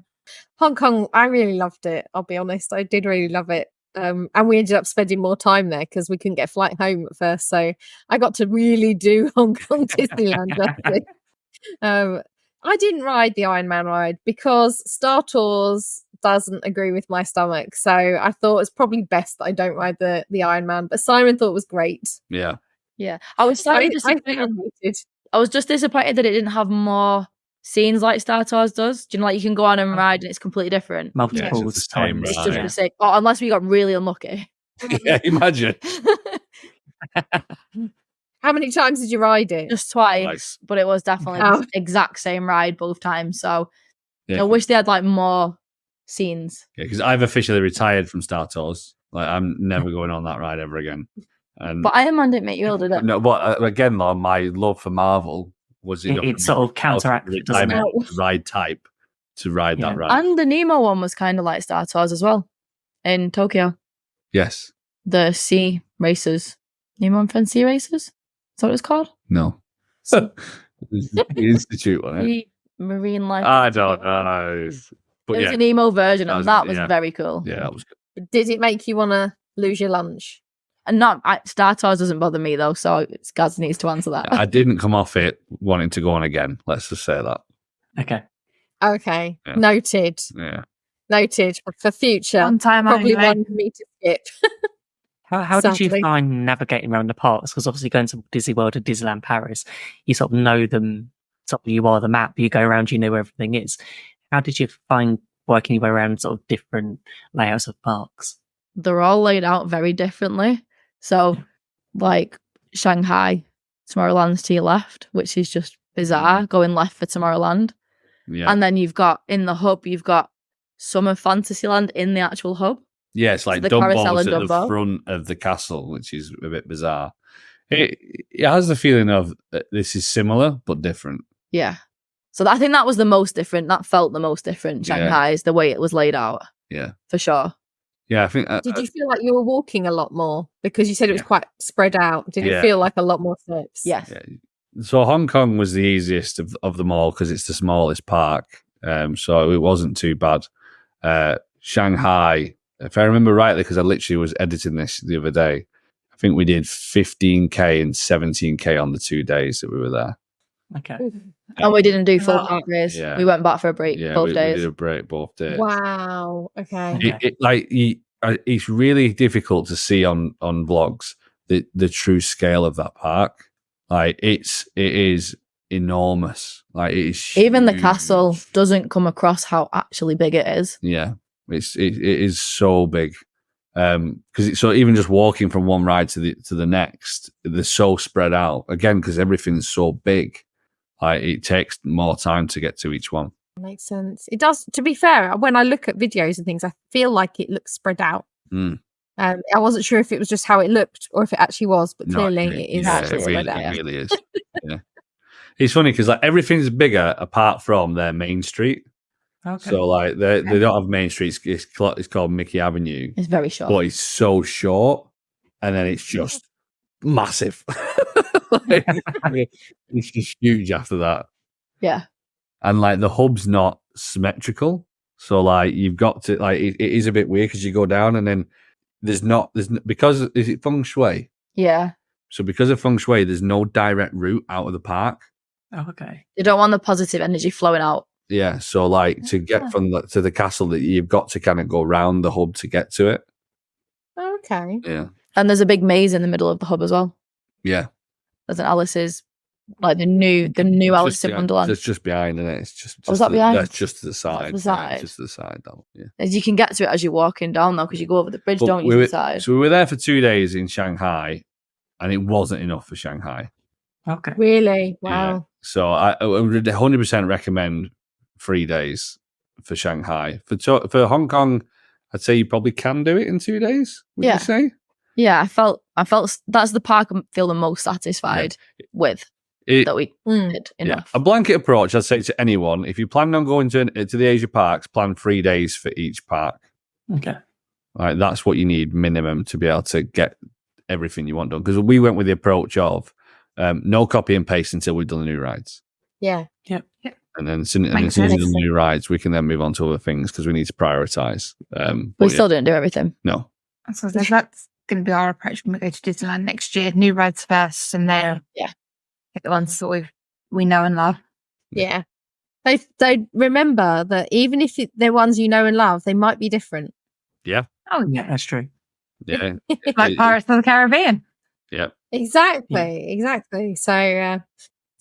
Hong Kong. I really loved it. I'll be honest. I did really love it. And we ended up spending more time there because we couldn't get a flight home at first. So I got to really do Hong Kong Disneyland justice. I didn't ride the Iron Man ride because Star Tours doesn't agree with my stomach. So I thought it's probably best that I don't ride the Iron Man. But Simon thought it was great. Yeah. Yeah, I was slightly I disappointed. hated. I was just disappointed that it didn't have more scenes like Star Tours does. Do you know, like you can go on and ride and it's completely different. Multiple it's the same times. It's ride. just Yeah. the same. Oh, unless we got really unlucky. Yeah, imagine. How many times did you ride it? Just twice, Nice. but it was definitely Oh. the exact same ride both times. So Yeah. I wish they had like more scenes. Yeah, because I've officially retired from Star Tours. Like, I'm never going on that ride ever again. And But Iron Man didn't make you ill, did it? no, but again, though, my love for Marvel was It- it sort of counteracts it, doesn't it? ride type to ride Yeah. that ride. And the Nemo one was kind of like Star Tours as well in Tokyo. Yes. The sea races. Nemo and Friends sea races? Is that what it's called? No. the Institute on it. The Marine Life. I don't know. But There's yeah, an emo version, That and was- that was yeah. very cool. yeah, that was good. Did it make you want to lose your lunch? And Star Tours doesn't bother me though, so Gaz needs to answer that. I didn't come off it wanting to go on again. Let's just say that. Okay. Okay, Yeah. noted. Yeah. Noted for future. One time Probably only. one for me to skip. How did you Sadly. find navigating around the parks? Because obviously going to Disney World and Disneyland Paris, you sort of know them sort of you are the map. You go around, you know where everything is. How did you find working your way around sort of different layouts of parks? They're all laid out very differently. So, like Shanghai, Tomorrowland's to your left, which is just bizarre, going left for Tomorrowland. Yeah. And then you've got, in the hub, you've got Summer Fantasyland in the actual hub. Yeah, it's like the carousel Dumbo's and at the Dumbo. front of the castle, which is a bit bizarre. It has the feeling of this is similar but different. Yeah. So I think that was the most different. That felt the most different. Shanghai is the way it was laid out. Yeah. For sure. Yeah, I think. Did you feel like you were walking a lot more? Because you said it was quite spread out. Did it feel like a lot more steps? Yes. Yeah. So Hong Kong was the easiest of them all because it's the smallest park. So it wasn't too bad. Shanghai, if I remember rightly, because I literally was editing this the other day, I think we did 15K and 17K on the 2 days that we were there. Okay. And we didn't do full park days. Yeah. We went back for a break both days. We did a break both days. Wow. Okay. It's really difficult to see on vlogs the true scale of that park. Like it is enormous. Like it is even the huge. castle doesn't come across how actually big it is. Yeah, it is so big. Because so even just walking from one ride to the next, they're so spread out again because everything's so big. Like it takes more time to get to each one. Makes sense. It does. To be fair, when I look at videos and things, I feel like it looks spread out. I wasn't sure if it was just how it looked or if it actually was, but clearly it is actually spread out. It really is. Yeah, it's funny because like everything's bigger apart from their main street. Okay. So like they don't have main streets. It's called Mickey Avenue. It's very short, but it's so short, and then it's just massive. It's just huge after that. Yeah. And like the hub's not symmetrical, so like you've got to like it is a bit weird because you go down and then there's because is it feng shui? Yeah. So because of feng shui, there's no direct route out of the park. Oh, okay. You don't want the positive energy flowing out. Yeah, so like to get from to the castle, that you've got to kind of go around the hub to get to it. Okay. Yeah, And there's a big maze in the middle of the hub as well. yeah. There's an Alice's, like the new Alice in Wonderland. It's just behind, isn't it? It's just Was that behind? That's just to the side. the side? Yeah, just to the side. Yeah. As you can get to it as you're walking down though, because you go over the bridge, don't you? To the side. So we were there for 2 days in Shanghai, and it wasn't enough for Shanghai. Okay. Really? Wow. Yeah. So I would 100% recommend 3 days for Shanghai. For Hong Kong, I'd say you probably can do it in 2 days. Would you say? Yeah, I felt that's the park I feel the most satisfied with that we did enough. A blanket approach, I'd say to anyone, if you plan on going to the Asia parks, plan 3 days for each park. Okay. Right, that's what you need minimum to be able to get everything you want done. Because we went with the approach of no copy and paste until we've done the new rides. Yeah. Yep. And then as soon as we do the new rides, we can then move on to other things because we need to prioritize. We still didn't do everything. No. So that's going to be our approach when we go to Disneyland next year. New rides first, and then get the ones that we know and love. Yeah. They remember that even if they're ones you know and love, they might be different. Yeah. Oh, Yeah, that's true. Yeah. like Pirates of the Caribbean. Yeah. Exactly. So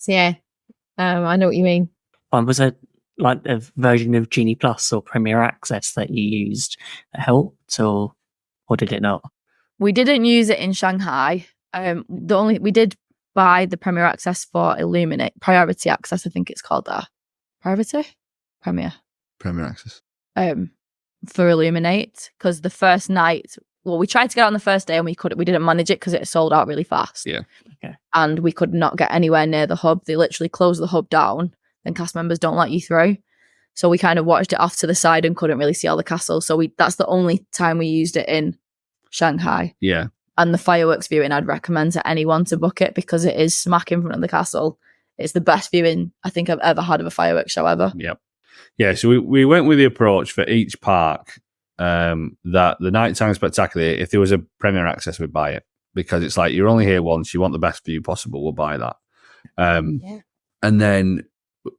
yeah, I know what you mean. Was it like a version of Genie Plus or Premier Access that you used that helped, or did it not? We didn't use it in Shanghai. We did buy the Premier Access for Priority Access, I think it's called that. Premier Access. For Illuminate, because the first night, we tried to get it on the first day and we didn't manage it because it sold out really fast. Yeah. Okay. And we could not get anywhere near the hub. They literally closed the hub down and cast members don't let you through. So we kind of watched it off to the side and couldn't really see all the castles. So that's the only time we used it in Shanghai. Yeah. And the fireworks viewing, I'd recommend to anyone to book it because it is smack in front of the castle. It's the best viewing I think I've ever had of a fireworks show ever. Yep. Yeah, so we went with the approach for each park that the nighttime spectacular, if there was a Premier Access, we'd buy it because it's like you're only here once, you want the best view possible, we'll buy that. And then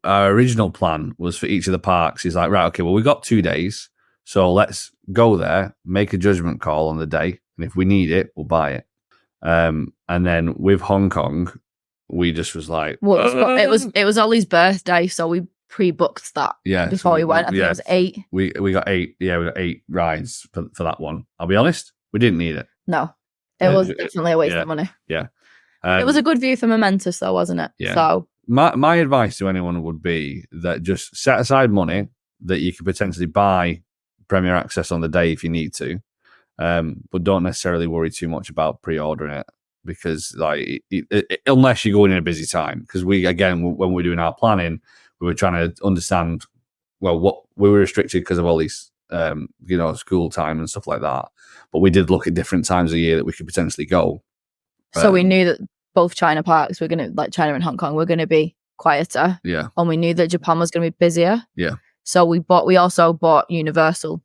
our original plan was for each of the parks is like, right, okay, well, we got 2 days, so let's go there, make a judgment call on the day, and if we need it, we'll buy it. And then with Hong Kong, we just was like, Well, it was Ollie's birthday, so we pre-booked that before we went. I think it was 8. We got 8. Yeah, we got 8 rides for that one. I'll be honest, we didn't need it. No, it was definitely a waste of money. Yeah. It was a good view for Momentous, though, wasn't it? Yeah. So my advice to anyone would be that just set aside money that you could potentially buy Premier Access on the day if you need to, but don't necessarily worry too much about pre-ordering it, because like unless you're going in a busy time, because when we're doing our planning, we were trying to understand what we were restricted because of all these school time and stuff like that, but we did look at different times of year that we could potentially go. So we knew that both China parks were going to, like China and Hong Kong, were going to be quieter. Yeah. And we knew that Japan was going to be busier. Yeah. So we also bought Universal.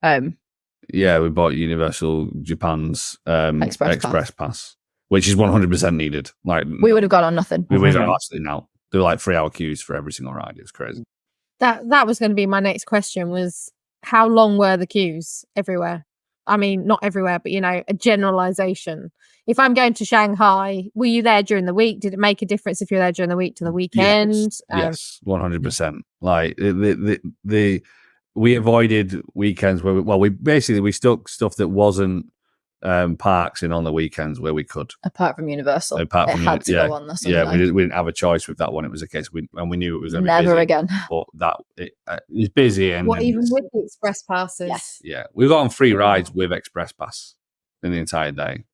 Yeah, we bought Universal Japan's Express Pass, which is 100% needed. Like we would have gone on nothing. We would have actually now. There were like 3-hour queues for every single ride. It was crazy. That was going to be my next question, was how long were the queues everywhere? I mean, not everywhere, but, a generalization. If I'm going to Shanghai, were you there during the week? Did it make a difference if you're there during the week to the weekend? Yes, 100%. Like we avoided weekends where we stuck stuff that wasn't parks in on the weekends where we could. Apart from Universal, it had to go on the Sunday. Yeah, we didn't have a choice with that one. It was a case, and we knew it was never busy, again. But it was busy, and even with the express passes. Yes. Yeah, we got on 3 rides with express pass in the entire day.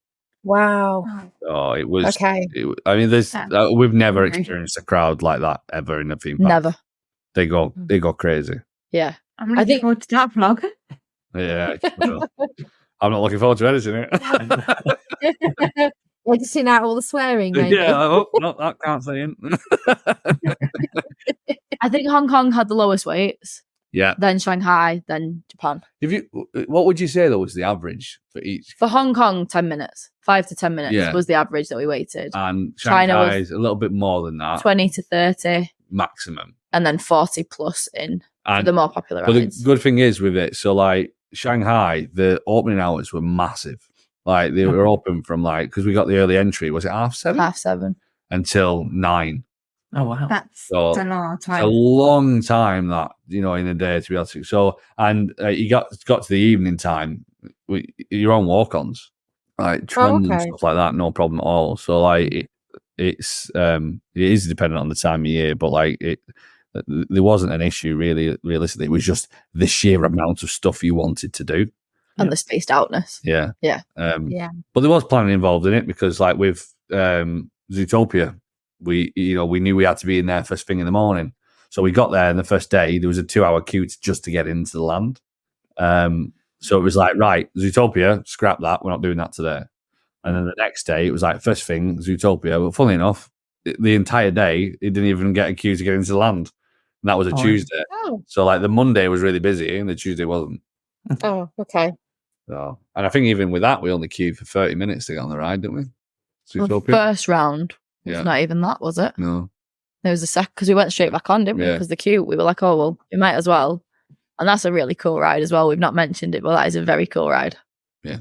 Wow. Oh, it was okay. We've never experienced a crowd like that ever in a theme park. Never. They go crazy. Yeah, I'm looking forward to that vlog. Yeah. I'm not looking forward to editing it. Editing out all the swearing, maybe. Yeah, no, that can't say in. I think Hong Kong had the lowest waits. Yeah. Then Shanghai, then Japan. What would you say though was the average for each? For Hong Kong, 10 minutes. 5 to 10 minutes was the average that we waited. And Shanghai is a little bit more than that. 20 to 30 maximum. And then 40 plus for the more popular rides. The good thing is with it, so like Shanghai, the opening hours were massive. Like they were open from because we got the early entry. Was it 7:30? 7:30 until 9. Oh wow, that's a long time. A long time that in a day to be able to. So and you got to the evening time, your own walk-ons, like trams and stuff like that, no problem at all. So like it is dependent on the time of year, but there wasn't an issue really. Realistically, it was just the sheer amount of stuff you wanted to do and the spaced outness. Yeah. But there was planning involved in it because, like with Zootopia, we knew we had to be in there first thing in the morning, so we got there. And the first day there was a 2-hour queue just to get into the land. So it was like, right, Zootopia, scrap that. We're not doing that today. And then the next day it was like first thing Zootopia. But funnily enough, the entire day it didn't even get a queue to get into the land. And that was a Tuesday. Oh. So like the Monday was really busy and the Tuesday wasn't. Oh, okay. So, and I think even with that, we only queued for 30 minutes to get on the ride, didn't we? The first round was not even that, was it? No. There was a second, because we went straight back on, didn't we? Because the queue, we were like, oh, well, we might as well. And that's a really cool ride as well. We've not mentioned it, but that is a very cool ride. Yeah.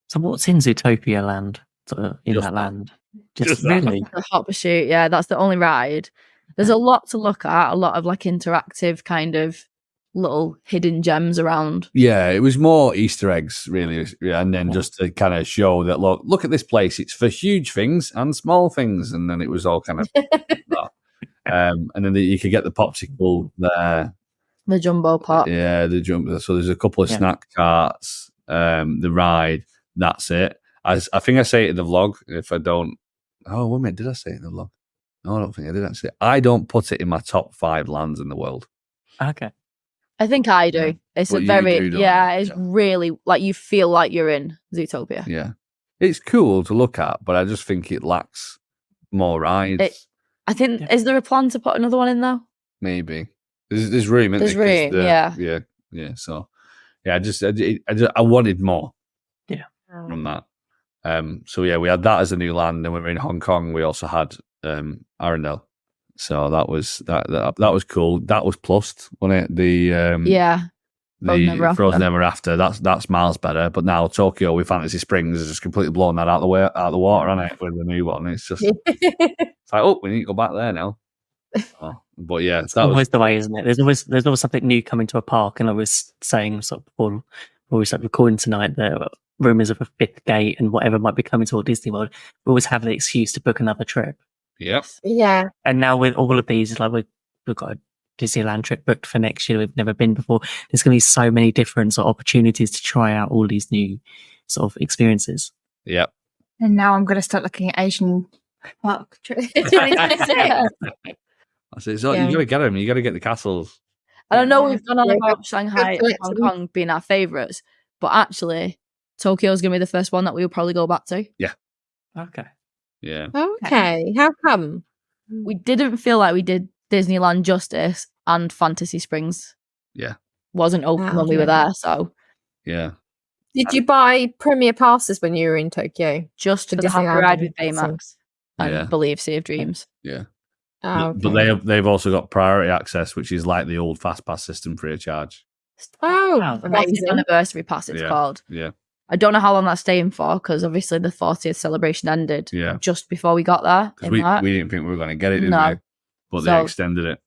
So what's in Zootopia land? That land? Just really? The hot pursuit, yeah, that's the only ride. There's a lot to look at, a lot of interactive kind of little hidden gems around. Yeah, it was more Easter eggs, really, and then just to kind of show that, look at this place. It's for huge things and small things, and then it was all kind of that. And then you could get the popsicle there. The jumbo pop. Yeah, the jumbo. So there's a couple of snack carts, the ride, that's it. I think I say it in the vlog. If I don't... Oh, wait a minute, did I say it in the vlog? No, I don't think I did actually. I don't put it in my top 5 lands in the world. Okay. I think I do. It's but a very, it's yeah. really, you feel like you're in Zootopia. Yeah. It's cool to look at, but I just think it lacks more rides. I think, is there a plan to put another one in though? Maybe. There's room, isn't There's there? room, Yeah. So, yeah, I wanted more. Yeah. From that. So yeah, we had that as a new land, and when we were in Hong Kong, we also had Arundel. So that was that was cool. That was plussed, wasn't it? The the Frozen Ever After. That's miles better. But now Tokyo with Fantasy Springs has just completely blown that out of the water, hasn't it? With the new one, it's just it's like, oh, we need to go back there now. But yeah, it's always the way, isn't it? There's always something new coming to a park, and I was saying sort of before we started recording tonight that rumours of a fifth gate and whatever might be coming to Walt Disney World. We always have the excuse to book another trip. Yep. Yeah. And now with all of these, it's like we've got a Disneyland trip booked for next year. We've never been before. There's going to be so many different sort of opportunities to try out all these new sort of experiences. Yep. And now I'm going to start looking at Asian park trips. So you got to get them. You got to get the castles. I don't know. We've gone on about Shanghai and Hong Kong being our favourites, but actually, Tokyo is going to be the first one that we will probably go back to. Yeah. Okay. Yeah. Okay. How come? We didn't feel like we did Disneyland justice, and Fantasy Springs wasn't open when we were there. So yeah. Did you buy premier passes when you were in Tokyo? Just for the Happy Ride with Baymax and Yeah. believe Sea of Dreams. Yeah. Oh, But they've also got priority access, which is like the old fast pass system free of charge. Oh, Fortieth amazing. Anniversary Pass, it's called. Yeah. I don't know how long that's staying for, because obviously the 40th celebration ended just before we got there. Because we didn't think we were going to get it, didn't No. we? But they extended it.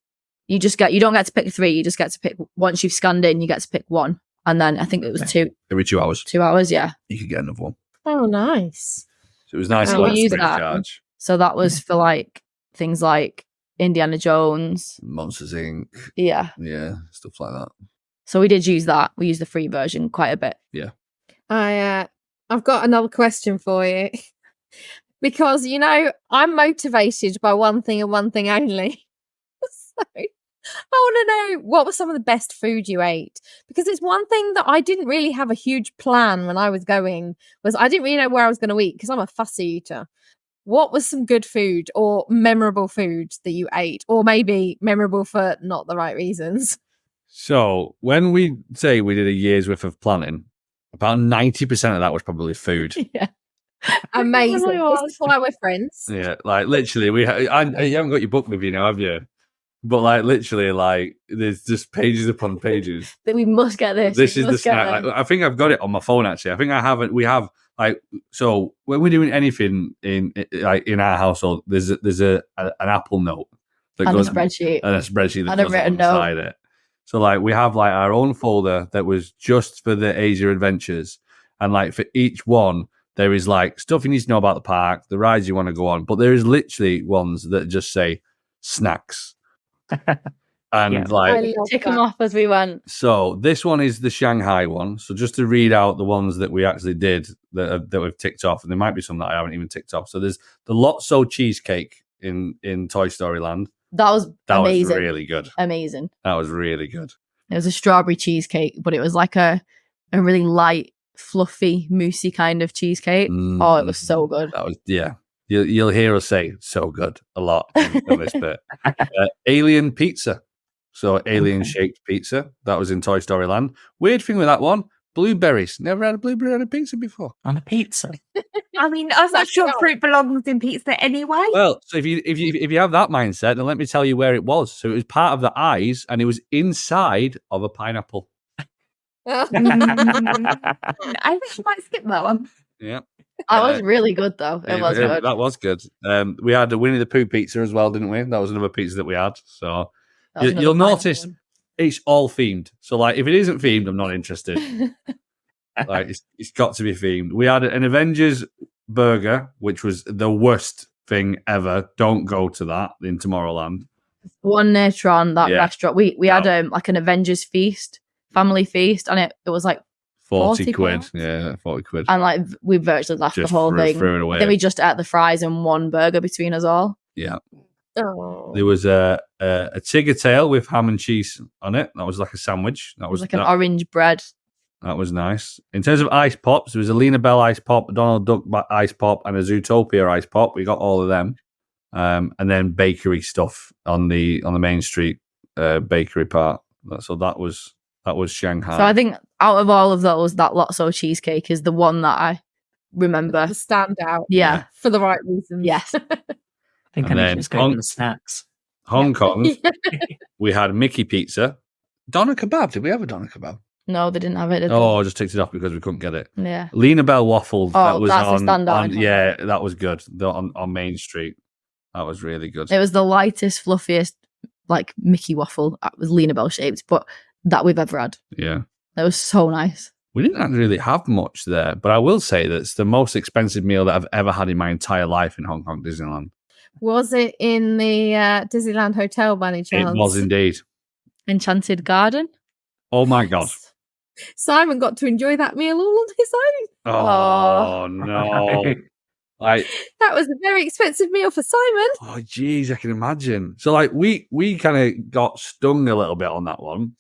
You don't get to pick 3, you just get to pick, once you've scanned in, you get to pick 1. And then I think it was 2. Every 2 hours. 2 hours, yeah. You could get another one. Oh, nice. So it was nice. So to we used free of that. charge. So that was for like things like Indiana Jones. Monsters Inc. Yeah. Yeah, stuff like that. So we did use that. We used the free version quite a bit. Yeah. I've got another question for you. Because, I'm motivated by one thing and one thing only. So I want to know, what was some of the best food you ate? Because it's one thing that I didn't really have a huge plan when I was going, was I didn't really know where I was going to eat, because I'm a fussy eater. What was some good food or memorable food that you ate? Or maybe memorable for not the right reasons? So when we say we did a year's worth of planning, about 90% of that was probably food. Yeah. Amazing. This is why we're friends. Yeah, like literally, you haven't got your book with you now, have you? But like literally, like there's just pages upon pages. That we must get this. This is the snack. Like, I think I've got it on my phone actually. I think I have it. We have like, so when we're doing anything in our household, there's an Apple note that and goes a spreadsheet that and a goes written alongside note. it. So like we have like our own folder that was just for the Asia adventures, and like for each one there is like stuff you need to know about the park, the rides you want to go on, but there is literally ones that just say snacks. And like tick them off as we went. So this one is the Shanghai one. So just to read out the ones that we actually did that we've ticked off, and there might be some that I haven't even ticked off. So there's the Lotso cheesecake in Toy Story Land. That was amazing. Was really good. Amazing. That was really good. It was a strawberry cheesecake, but it was like a really light, fluffy, moussey kind of cheesecake. Oh, it was so good. That was You'll hear us say "so good" a lot in this bit. Alien pizza. So alien shaped pizza. That was in Toy Story Land. Weird thing with that one, blueberries. Never had a blueberry on a pizza before. On a pizza? I mean, I'm not sure fruit belongs in pizza anyway. Well, so if you have that mindset, then let me tell you where it was. So it was part of the eyes, and it was inside of a pineapple. I think I might skip that one. Yeah. That was really good, though. It was good. That was good. We had the Winnie the Pooh pizza as well, didn't we? That was another pizza that we had. So you'll notice it's all themed. So like, if it isn't themed, I'm not interested. Like, it's got to be themed. We had an Avengers burger, which was the worst thing ever. Don't go to that in Tomorrowland. One near Tron, that restaurant. We had like an Avengers feast, family feast, and it was like 40 quid. Yeah, 40 quid. And like we virtually left the whole thing. Threw it away. Then we just ate the fries and one burger between us all. Yeah. Oh. There was a tiger tail with ham and cheese on it. That was like a sandwich. That was like an orange bread. That was nice. In terms of ice pops, there was a Lena Bell ice pop, a Donald Duck ice pop, and a Zootopia ice pop. We got all of them. And then bakery stuff on the main street bakery part. So that was Shanghai. So I think out of all of those, that Lotso cheesecake is the one that I remember. The standout. Yeah. For the right reasons. Yes. I think I need to just go for the snacks. Hong Kong, we had Mickey pizza. Doner kebab. Did we have a doner kebab? No, they didn't have it. Did Oh, I just ticked it off because we couldn't get it. they? Yeah. Lena Bell Waffle. That was that's a on standout in Hong yeah, that was good. On Main Street. That was really good. It was the lightest, fluffiest, like Mickey waffle. It was Lena Bell shaped, but that we've ever had. Yeah. It was so nice. We didn't actually really have much there, but I will say that it's the most expensive meal that I've ever had in my entire life in Hong Kong Disneyland. Was it in the Disneyland Hotel by any chance? It was indeed. Enchanted Garden. Oh my God. Simon got to enjoy that meal all on his own. Oh no. That was a very expensive meal for Simon. Oh geez, I can imagine. So we kind of got stung a little bit on that one.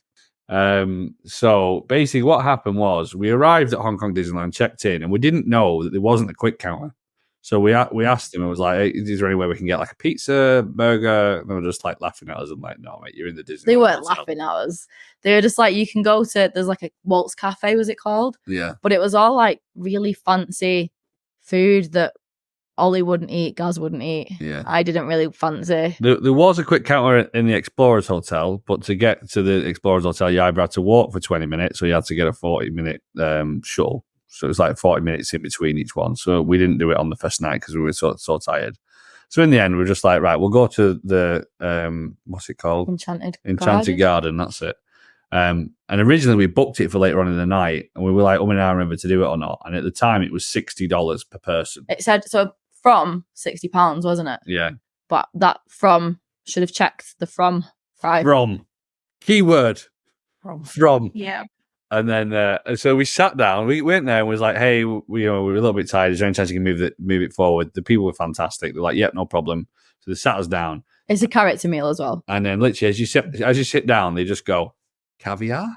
So basically what happened was we arrived at Hong Kong Disneyland, checked in, and we didn't know that there wasn't a quick counter. So we asked him, I was like, hey, is there any way we can get like a pizza, burger? And they were just like laughing at us. I'm like, no, mate, you're in the Disney. They weren't laughing at us. They were just like, you can go to, there's like a Waltz Cafe, was it called? Yeah. But it was all like really fancy food that Ollie wouldn't eat, Gaz wouldn't eat. Yeah. I didn't really fancy. There was a quick counter in the Explorers Hotel, but to get to the Explorers Hotel, you either had to walk for 20 minutes or you had to get a 40-minute shuttle. So it was like 40 minutes in between each one. So we didn't do it on the first night because we were so tired. So in the end, we were just like, right, we'll go to the, what's it called? Enchanted Garden, that's it. And originally we booked it for later on in the night and we were like, and I remember to do it or not. And at the time it was $60 per person. It said, so from £60, wasn't it? Yeah. But that from, should have checked the from. Right? From. Keyword. From. Yeah. And then, so we sat down. We went there and was like, "Hey, we were a little bit tired. Is there any chance you can move it forward?" The people were fantastic. They're like, "Yep, no problem." So they sat us down. It's a character meal as well. And then, literally, as you sit down, they just go, "Caviar."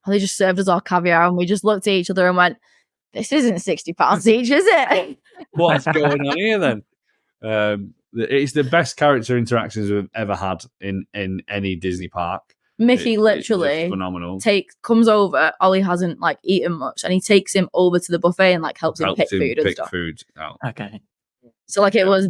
And they just served us all caviar, and we just looked at each other and went, "This isn't £60 each, is it?" What's going on here then? It's the best character interactions we've ever had in any Disney park. Mickey literally phenomenal. Comes over. Ollie hasn't like eaten much, and he takes him over to the buffet and like helps him pick food and stuff. Out. Okay. So like it was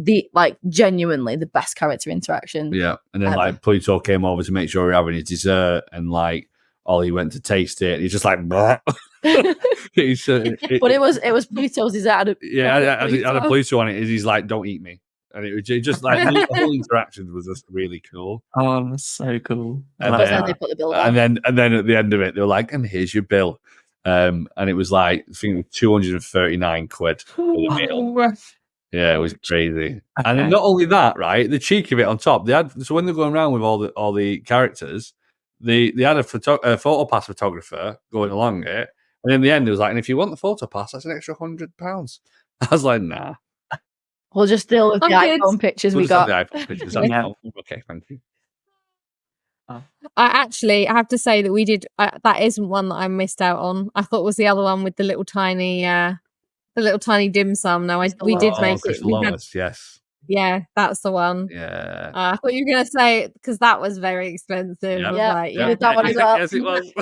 genuinely the best character interaction. Yeah, and then ever. like Pluto came over to make sure we were having his dessert, and like Ollie went to taste it. And he's just like, but it was Pluto's dessert. Yeah, had a Pluto on it. He's like, don't eat me. And it was just like the whole interaction was just really cool. Oh, that's so cool. And then they put the bill down. And then at the end of it, they were like, and here's your bill. And it was like, I think £239 for the meal. Yeah, it was crazy. Okay. And then not only that, right? The cheek of it on top. They had, so when they're going around with all the characters, they had a photo pass photographer going along it. And in the end, it was like, and if you want the photo pass, that's an extra £100. I was like, nah. We'll just deal with the iPhone pictures we got. The iPhone pictures. Okay, thank you. I have to say that we did. That isn't one that I missed out on. I thought it was the other one with the little tiny dim sum. No, we did make it. Yes. Yeah, that's the one. Yeah. I thought you were going to say it because that was very expensive. Yeah, that one as well. Yes, it was.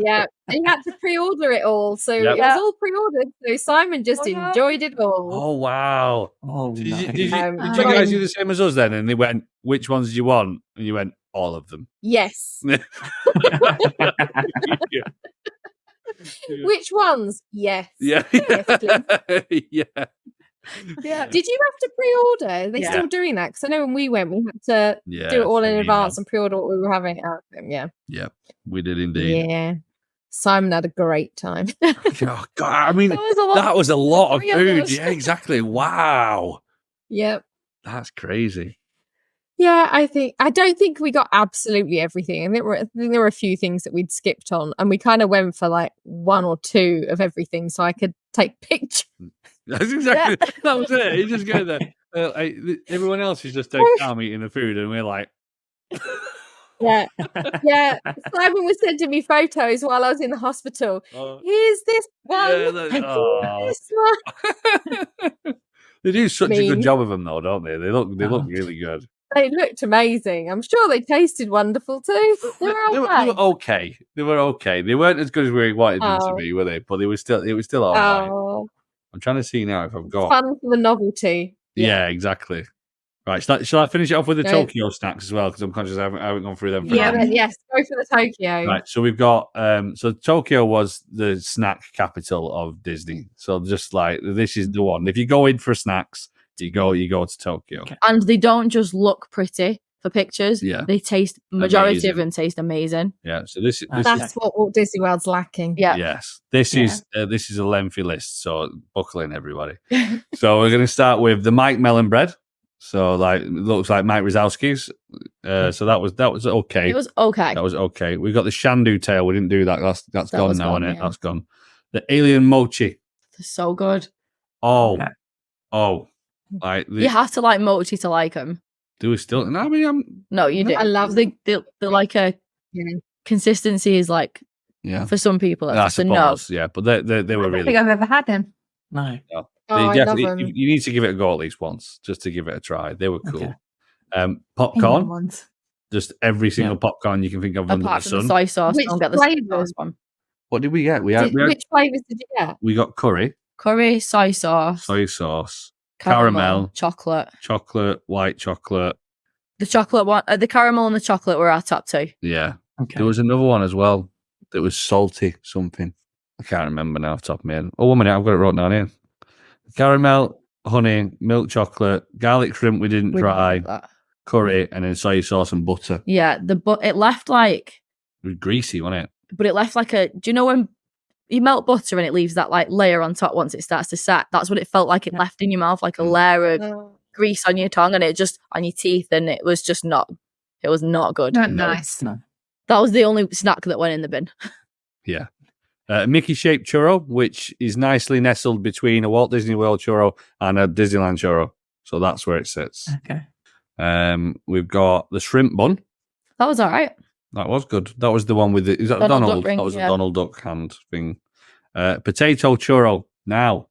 Yeah, and you had to pre-order it all, so it was all pre-ordered. So Simon just enjoyed it all. Oh wow! Oh, did you guys do the same as us then? And they went, "Which ones do you want?" And you went, "All of them." Yes. Which ones? Yes. Yeah. Yes, yeah. Yeah. Did you have to pre-order? Are they still doing that? Because I know when we went, we had to do it all in advance and pre-order what we were having out. Yeah. Yeah, we did indeed. Yeah. Simon had a great time. Oh, God, I mean, that was a lot of food. Yeah, exactly. Wow. Yep. That's crazy. Yeah, I don't think we got absolutely everything. I think there were a few things that we'd skipped on, and we kind of went for like one or two of everything, so I could take pictures. That's exactly that was it. You just go there. Everyone else is just calm eating the food, and we're like, yeah. Simon was sending me photos while I was in the hospital. Here's this one. This one. They do such a good job of them, though, don't they? They look really good. They looked amazing. I'm sure they tasted wonderful too. They were okay. They were okay. They weren't as good as we wanted them to be, were they? But it was still all right. I'm trying to see now if I've got fun for the novelty. Yeah, exactly. Right, shall I finish it off with the Go. Tokyo snacks as well? Because I'm conscious I haven't gone through them. Yeah, first. yes, go for the Tokyo. Right, so we've got so Tokyo was the snack capital of Disney. So just like this is the one. If you go in for snacks, you go to Tokyo. Okay. And they don't just look pretty for pictures. Yeah. They taste, majority Amazing. of them taste amazing. Yeah, so this That's what Walt Disney World's lacking. Yeah. yes, this is a lengthy list. So buckle in, everybody. So we're going to start with the Mike Melon bread. So like it looks like Mike Wazowski's. So that was okay. It was okay. That was okay. We got the Shandu tail. We didn't do that. That's gone was now, gone, isn't it? yeah. That's gone. The alien mochi. They're so good. Oh, Okay. like You have to like mochi to like them. do we still? No, I mean, No, you do. I love They're like a consistency is like yeah. for some people. I That's a no. suppose, yeah, but they I were don't really. think I've ever had them. No. Oh, I love them. You need to give it a go at least once, just to give it a try. They were cool. Okay. Popcorn, Ones. just every single popcorn you can think of under the Apart from the sun. soy sauce, Which don't get the soy flavours? sauce one. What did we get? We had Which flavours did you get? we got curry, Curry, soy sauce, soy sauce, caramel, chocolate. chocolate, white chocolate. The chocolate one, the caramel and the chocolate were our top two. Yeah, Okay. there was another one as well that was salty something. I can't remember now off the top of my head. Oh, 1 minute, I've got it written down here. Caramel, honey, milk chocolate, garlic shrimp we didn't We try, didn't have that. curry, and then soy sauce and butter. Yeah, it left like, It was greasy, wasn't it? but it left like a. Do you know when you melt butter and it leaves that like layer on top once it starts to set? That's what it felt like. It left in your mouth like a layer of Oh. grease on your tongue, and it just on your teeth, and it was just not. It was not good. Not nice. No. That was the only snack that went in the bin. Yeah. Mickey shaped churro, which is nicely nestled between a Walt Disney World churro and a Disneyland churro. So that's where it sits. Okay. We've got the shrimp bun. That was all right. That was good. That was the one with the, is that Donald Donald? Duck ring, That was yeah. a Donald Duck hand thing. Potato churro. Now,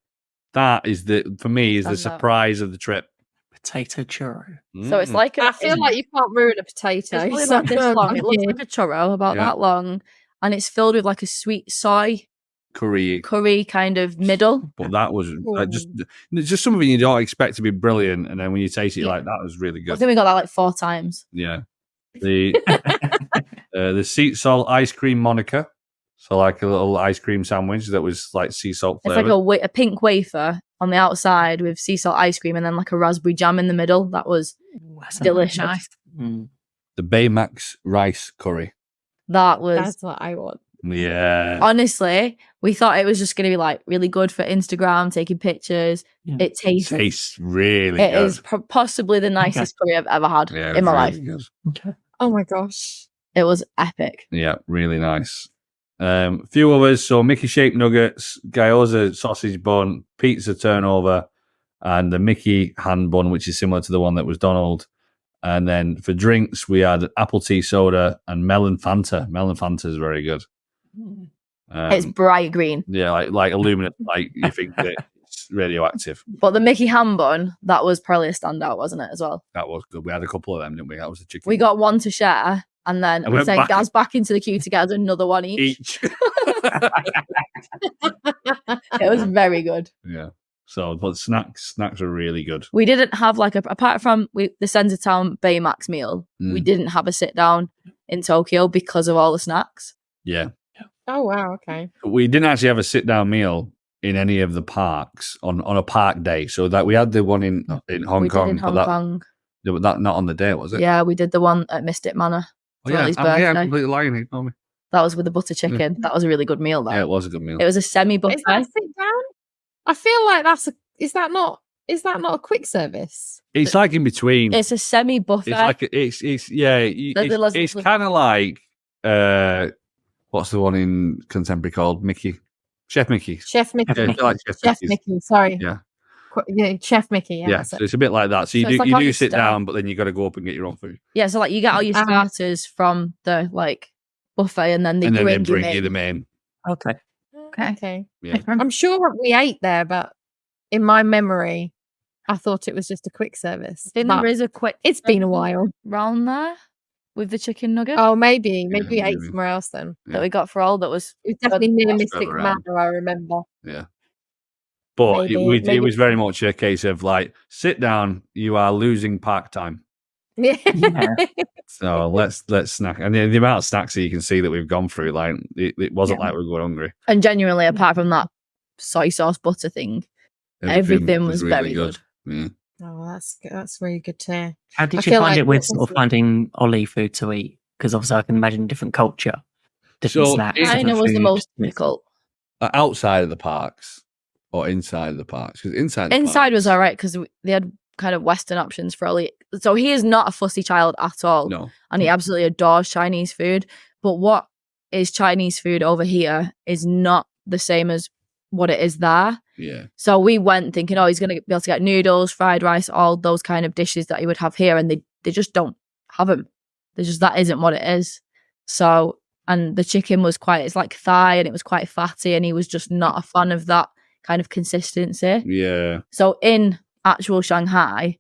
that is for me, is the Stand out. surprise of the trip. Potato churro. So it's like I feel like you can't ruin a potato. it's probably so about this long. It looks yeah. like a churro, about Yeah. that long, and it's filled with like a sweet soy curry. kind of middle. But that was just something you don't expect to be brilliant. And then when you taste it, you're like, that was really I good. think we got that like 4 times. Yeah. The sea salt ice cream Monica. So like a little ice cream sandwich that was like sea salt It's flavored. like a pink wafer on the outside with sea salt ice cream and then like a raspberry jam in the middle. That was delicious. Nice. Mm. The Baymax rice curry. That was That's what I want. Yeah. honestly, we thought it was just going to be like really good for Instagram, taking pictures. Yeah. It tastes. Tastes really It good. is possibly the nicest curry I've ever had Yeah, in my life. really good. Okay. Oh my gosh. It was epic. Yeah, really nice. Few others. So Mickey shaped nuggets, gyoza sausage bun, pizza turnover, and the Mickey hand bun, which is similar to the one that was Donald. And then for drinks, we had apple tea soda and melon Fanta. Melon Fanta is very good. It's bright green. Yeah, like aluminum, like you think that it's radioactive. But the Mickey ham bun, that was probably a standout, wasn't it, as well? That was good. We had a couple of them, didn't we? That was the chicken. We got one to share, and then I we went sent back. Gaz back into the queue to get us another one each. each. It was very good. Yeah. So, but snacks are really good. We didn't have like apart from the Centre Town Baymax meal, we didn't have a sit down in Tokyo because of all the snacks. Yeah. Oh wow. Okay. We didn't actually have a sit down meal in any of the parks on a park day. So that we had the one in Hong we Kong, did in Hong but Kong. that not on the day, was it? Yeah, we did the one at Mystic Manor. Oh, for yeah. Ollie's Yeah, I'm birthday. completely lying. He told me. That was with the butter chicken. That was a really good meal. Though. Yeah, it was a good meal. It was a semi Is that buffet. sit down? I feel like is that not a quick service? It's like in between. It's a semi buffet. It's like it's yeah. It's kind of like what's the one in contemporary called Chef Mickey? Chef Mickey. Yeah, it's like Chef Chef Mickey's. Mickey. Sorry. Yeah. Yeah, Chef Mickey. Yeah. Yeah, that's so it. it's a bit like that. So you So it's do like you on do your sit stand. down, but then you got to go up and get your own food, Yeah, so like you get all your starters from the like buffet, and then they and then they bring bring you in. the main. Okay. Okay. Okay. Yeah. I'm sure we ate there, but in my memory, I thought it was just a quick service. I think But there is a quick. it's been a while. round there with the chicken nugget Oh, maybe we ate maybe. somewhere else then. that we got for all. That was It was definitely near That's Mystic further around. Manor. I remember. Yeah. But Maybe. it was very much a case of like, sit down, you are losing park time. Yeah. So let's snack. And the amount of snacks that you can see that we've gone through, like it wasn't like we were hungry. And genuinely, apart from that soy sauce butter thing, everything was really very good. Yeah. Oh, that's good. That's really good to hear. How I did you feel find like it with this sort of is- finding Ollie food to eat? Because obviously I can imagine different culture, different So snacks. it- China different was the food. most difficult. Outside of the parks or inside of the parks? Because Inside was all right because they had kind of Western options for Ollie. So he is not a fussy child at all. No. And he absolutely adores Chinese food. But what is Chinese food over here is not the same as what it is there. Yeah. So we went thinking, oh, he's going to be able to get noodles, fried rice, all those kind of dishes that he would have here. And they just don't have them. That isn't what it is. So, and the chicken was it's like thigh and it was quite fatty. And he was just not a fan of that kind of consistency. Yeah. So in actual Shanghai,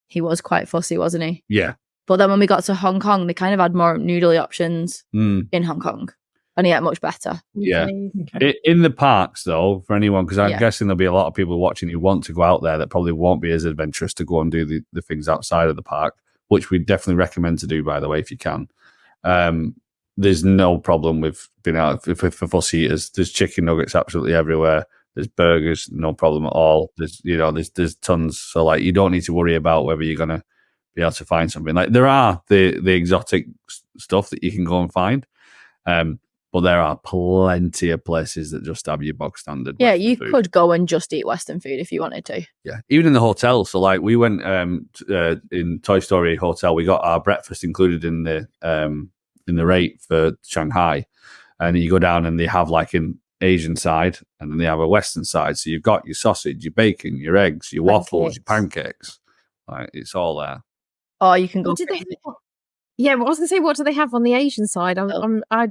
he was quite fussy, wasn't he? Yeah. But then when we got to Hong Kong, they kind of had more noodly options Mm. in Hong Kong. And he ate much better. Yeah. Okay. In the parks, though, for anyone, because I'm Yeah. guessing there'll be a lot of people watching who want to go out there that probably won't be as adventurous to go and do the things outside of the park, which we definitely recommend to do, by the way, if you can. There's no problem with being out for fuss eaters. There's chicken nuggets absolutely everywhere. There's burgers, no problem at all. There's tons. So like, you don't need to worry about whether you're gonna be able to find something. Like there are the exotic stuff that you can go and find, but there are plenty of places that just have your bog standard. Yeah, Western you food. could go and just eat Western food if you wanted to. Yeah, even in the hotel. So like we went in Toy Story Hotel, we got our breakfast included in the rate for Shanghai, and you go down and they have like an Asian side and then they have a Western side. So you've got your sausage, your bacon, your eggs, your waffles, your pancakes. Like it's all there. Or you can go. What did they? Yeah, well, I was gonna say, what do they have on the Asian side? I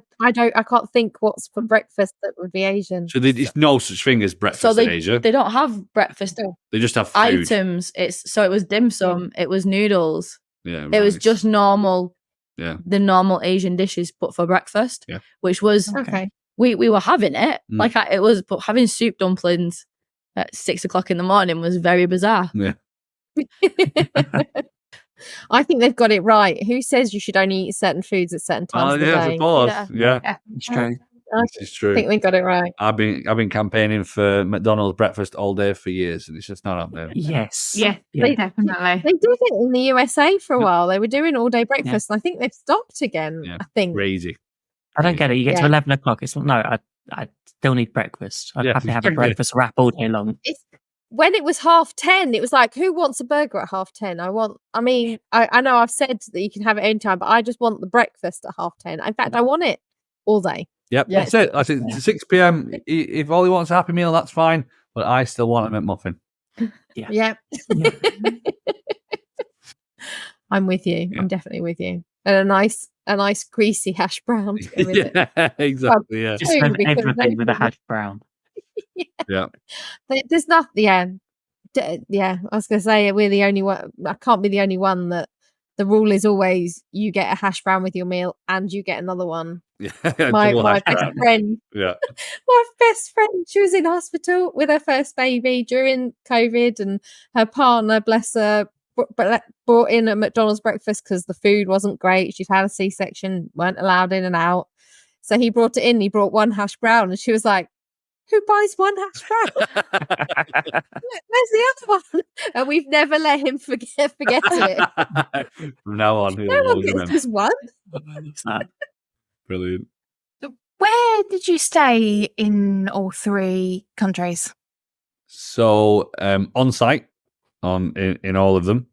can't think what's for breakfast that would be Asian. So there's no such thing as breakfast So in Asia. they don't have breakfast They just have food. items. It was dim sum. It was noodles. Yeah, It was rice. just normal. Yeah. The normal Asian dishes, but for breakfast. Yeah. Which was Okay. we were having it Mm. but having soup dumplings at 6 o'clock in the morning was very bizarre. Yeah. I think they've got it right. Who says you should only eat certain foods at certain times of the yes, day? of course. Yeah. Yeah, It's true. this is true. I think they got it right. I've been campaigning for McDonald's breakfast all day for years, and it's just not happening. Yes. Yeah, Yeah. definitely. They did it in the USA for a while. They were doing all day breakfast, and I think they've stopped again. Yeah. I think. Crazy. I don't get it. You get to Yeah. 11 o'clock. It's like, no, I still need breakfast. I'd Yeah. have to have a breakfast wrap all day long. When it was 10:30, it was like, who wants a burger at 10:30? I know I've said that you can have it anytime, but I just want the breakfast at 10:30. In fact, I want it all day. Yep, Yeah. that's it. I think 6 p.m. If Ollie wants a Happy Meal, that's fine. But I still want a McMuffin. Yeah. Yep. I'm with you. Yeah. I'm definitely with you. And a nice greasy hash brown to go with it. Yeah, exactly. Yeah, Just Food, have because everything with a they- hash brown. yeah. There's nothing. Yeah. I was gonna say we're the only one. I can't be the only one that the rule is always you get a hash brown with your meal and you get another one. Yeah. My Double hash best brown. friend, Yeah. my best friend, she was in hospital with her first baby during COVID, and her partner, bless her, brought in a McDonald's breakfast because the food wasn't great. She'd had a C-section, weren't allowed in and out. So he brought it in. He brought one hash brown, and she was like, "Who buys one hash brown? Where's the other one?" And we've never let him forget it. From now on, he'll No one always gets remember. just one. Brilliant. Where did you stay in all three countries? So on site, in all of them.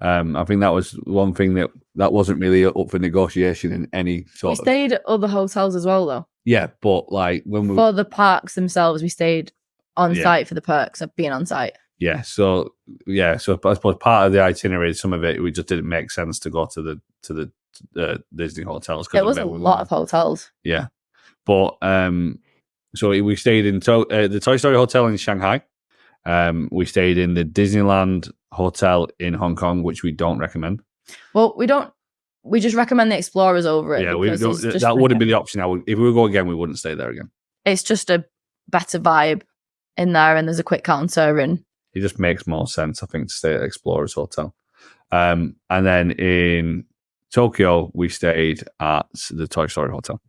I think that was one thing that wasn't really up for negotiation in any We sort of. stayed at other hotels as well, though. Yeah, but like when we For the parks themselves, we stayed on Yeah. site for the perks of being on site. so I suppose part of the itinerary, some of it, we just didn't make sense to go to the Disney hotels. 'cause It was a of it. lot of hotels. Yeah, but so we stayed in the Toy Story Hotel in Shanghai. We stayed in the Disneyland Hotel in Hong Kong, which we don't recommend. Well, we just recommend the Explorers over it. Yeah, because it's just- that wouldn't be the option. If we would go again, we wouldn't stay there again. It's just a better vibe. in there, and there's a quick counter, and it just makes more sense, I think, to stay at Explorers Hotel. And then in Tokyo, we stayed at the Toy Story Hotel.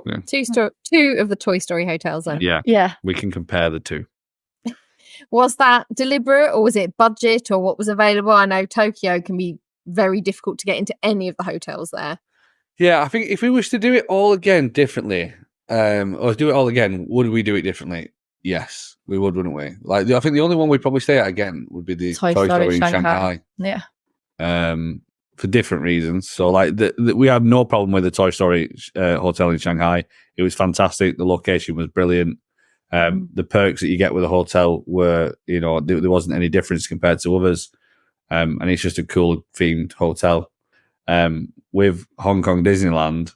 Yeah. Two of the Toy Story hotels then. Yeah, we can compare the two. Was that deliberate, or was it budget, or what was available? I know Tokyo can be very difficult to get into any of the hotels there. Yeah, I think if we was to do it all again differently, or do it all again, would we do it differently? Yes, we would, wouldn't we? Like, I think the only one we'd probably stay at again would be the Toy Story in Shanghai. Yeah. For different reasons. So, like, we had no problem with the Toy Story hotel in Shanghai. It was fantastic. The location was brilliant. The perks that you get with a hotel were, you know, there wasn't any difference compared to others. And it's just a cool themed hotel. With Hong Kong Disneyland,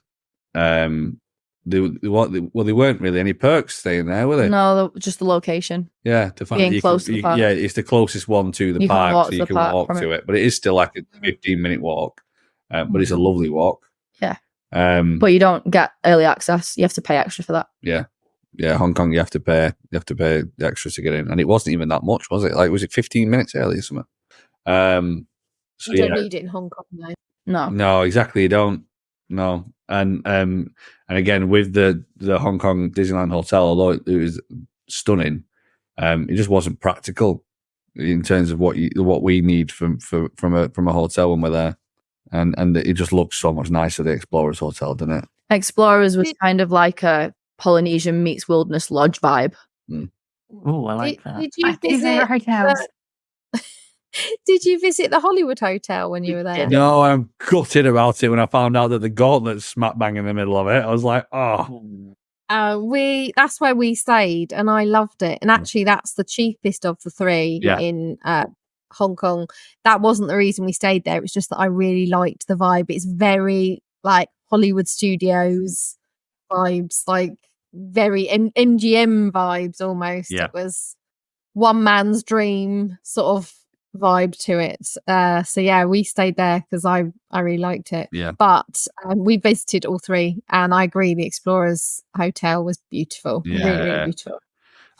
there weren't really any perks staying there, were they? No, just the location. Yeah, the fact Being close to the park. Yeah, it's the closest one to the park, so you can walk to it. But it is still like a 15-minute walk. But it's a lovely walk. Yeah. But you don't get early access. You have to pay extra for that. Yeah. Yeah, Hong Kong, you have to pay the extra to get in. And it wasn't even that much, was it? Like, was it 15 minutes early or something? You don't need it in Hong Kong, though. No, exactly. You don't. No. And again, with the Hong Kong Disneyland Hotel, although it was stunning, it just wasn't practical in terms of what we need from a hotel when we're there. And it just looks so much nicer, the Explorers Hotel, doesn't it? Explorers was kind of like a Polynesian meets Wilderness Lodge vibe. Oh, I like that. Did you visit hotels? Did you visit the Hollywood Hotel when you were there? No, I'm gutted about it when I found out that the Gauntlet's smack bang in the middle of it. I was like, oh. That's where we stayed, and I loved it. And actually, that's the cheapest of the three in Hong Kong. That wasn't the reason we stayed there. It was just that I really liked the vibe. It's very like Hollywood Studios vibes, like very MGM vibes almost. Yeah. It was one man's dream sort of vibe to it. So yeah, we stayed there because I really liked it. Yeah. But we visited all three, and I agree, the Explorers Hotel was beautiful. Yeah. Really, really beautiful.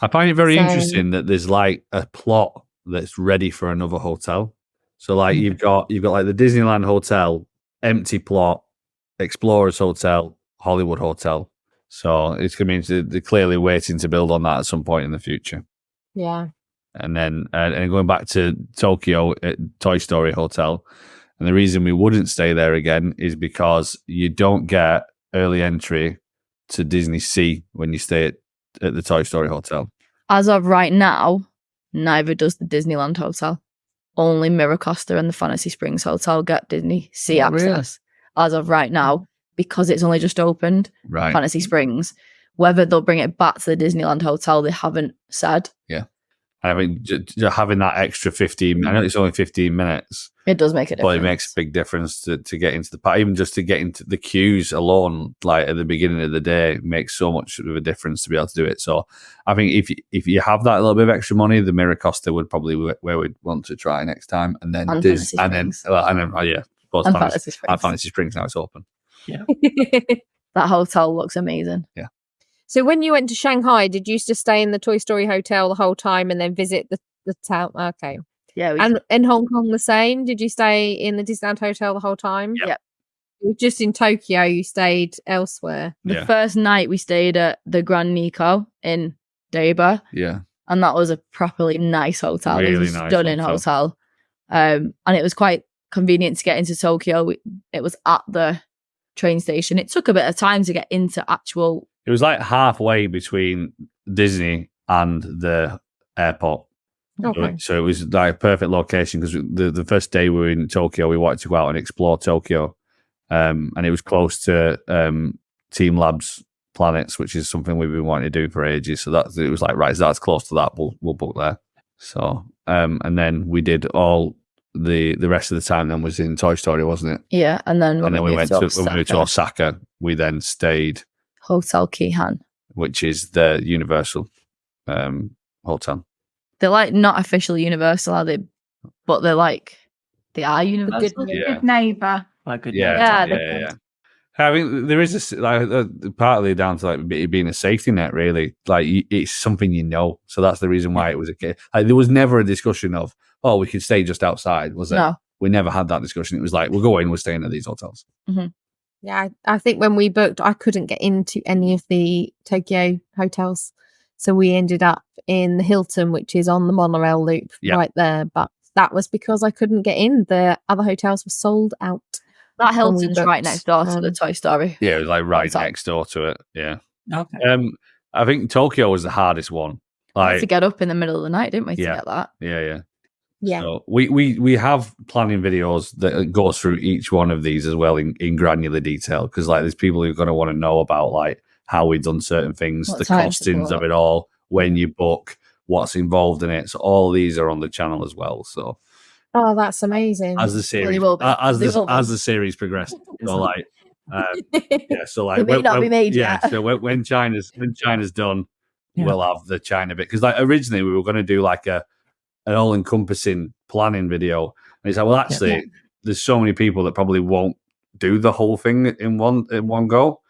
I find it very interesting that there's like a plot that's ready for another hotel. So like you've got like the Disneyland Hotel, empty plot, Explorers Hotel, Hollywood Hotel. So it's going to be they're clearly waiting to build on that at some point in the future. Yeah. And then and going back to Tokyo at Toy Story Hotel, and the reason we wouldn't stay there again is because you don't get early entry to DisneySea when you stay at the Toy Story Hotel. As of right now, neither does the Disneyland Hotel. Only Miracosta and the Fantasy Springs Hotel get DisneySea access. Really? As of right now, because it's only just opened, right. Fantasy Springs. Whether they'll bring it back to the Disneyland Hotel, they haven't said. Yeah. I mean, just having that extra 15, I know it's only 15 minutes. It does make a difference. But it makes a big difference to get into the park. Even just to get into the queues alone, like at the beginning of the day, makes so much of a difference to be able to do it. So I think if you have that little bit of extra money, the Miracosta would probably where we'd want to try next time. And then Fantasy Springs now it's open. Yeah. That hotel looks amazing. Yeah. So when you went to Shanghai, did you just stay in the Toy Story Hotel the whole time and then visit the town? Okay. Yeah. And in Hong Kong the same? Did you stay in the Disneyland Hotel the whole time? Yep. Just in Tokyo, you stayed elsewhere? The first night we stayed at the Grand Nikko in Deba. Yeah. And that was a properly nice hotel. Really it was a stunning hotel. And it was quite convenient to get into Tokyo. It was at the train station. It took a bit of time to get into actual... It was like halfway between Disney and the airport. Okay. So it was like a perfect location because the first day we were in Tokyo, we wanted to go out and explore Tokyo. And it was close to Team Labs Planets, which is something we've been wanting to do for ages. So it was like, right, so that's close to that. We'll book there. So, and then we did all the rest of the time then was in Toy Story, wasn't it? Yeah. And then we went to Osaka. We then stayed Hotel Kihan, which is the Universal hotel. They're like not officially Universal, are they? But they are Universal. Good neighbour. Like good Yeah. I mean, there is partly down to like it being a safety net, really. Like it's something you know, so that's the reason why it was a case. Like, there was never a discussion of, oh, we could stay just outside, was it? No. We never had that discussion. It was like, we're going, we're staying at these hotels. Mm-hmm. Yeah, I think when we booked, I couldn't get into any of the Tokyo hotels, so we ended up in the Hilton, which is on the monorail loop right there. But that was because I couldn't get in. The other hotels were sold out. That Hilton's right next door to the Toy Story. Yeah, it was like right next door to it. Yeah. Okay. I think Tokyo was the hardest one. We had to get up in the middle of the night, didn't we, to get that? Yeah. So we have planning videos that goes through each one of these as well in granular detail, because like there's people who are going to want to know about like how we've done certain things, the costings of it all, when you book, what's involved in it. So all of these are on the channel as well. So. Oh, that's amazing! As the series, as the series progresses, so like, so like, it may not be made yet. So when China's done, we'll have the China bit, because like originally we were going to do like an all-encompassing planning video, and it's like, well, actually, there's so many people that probably won't do the whole thing in one go.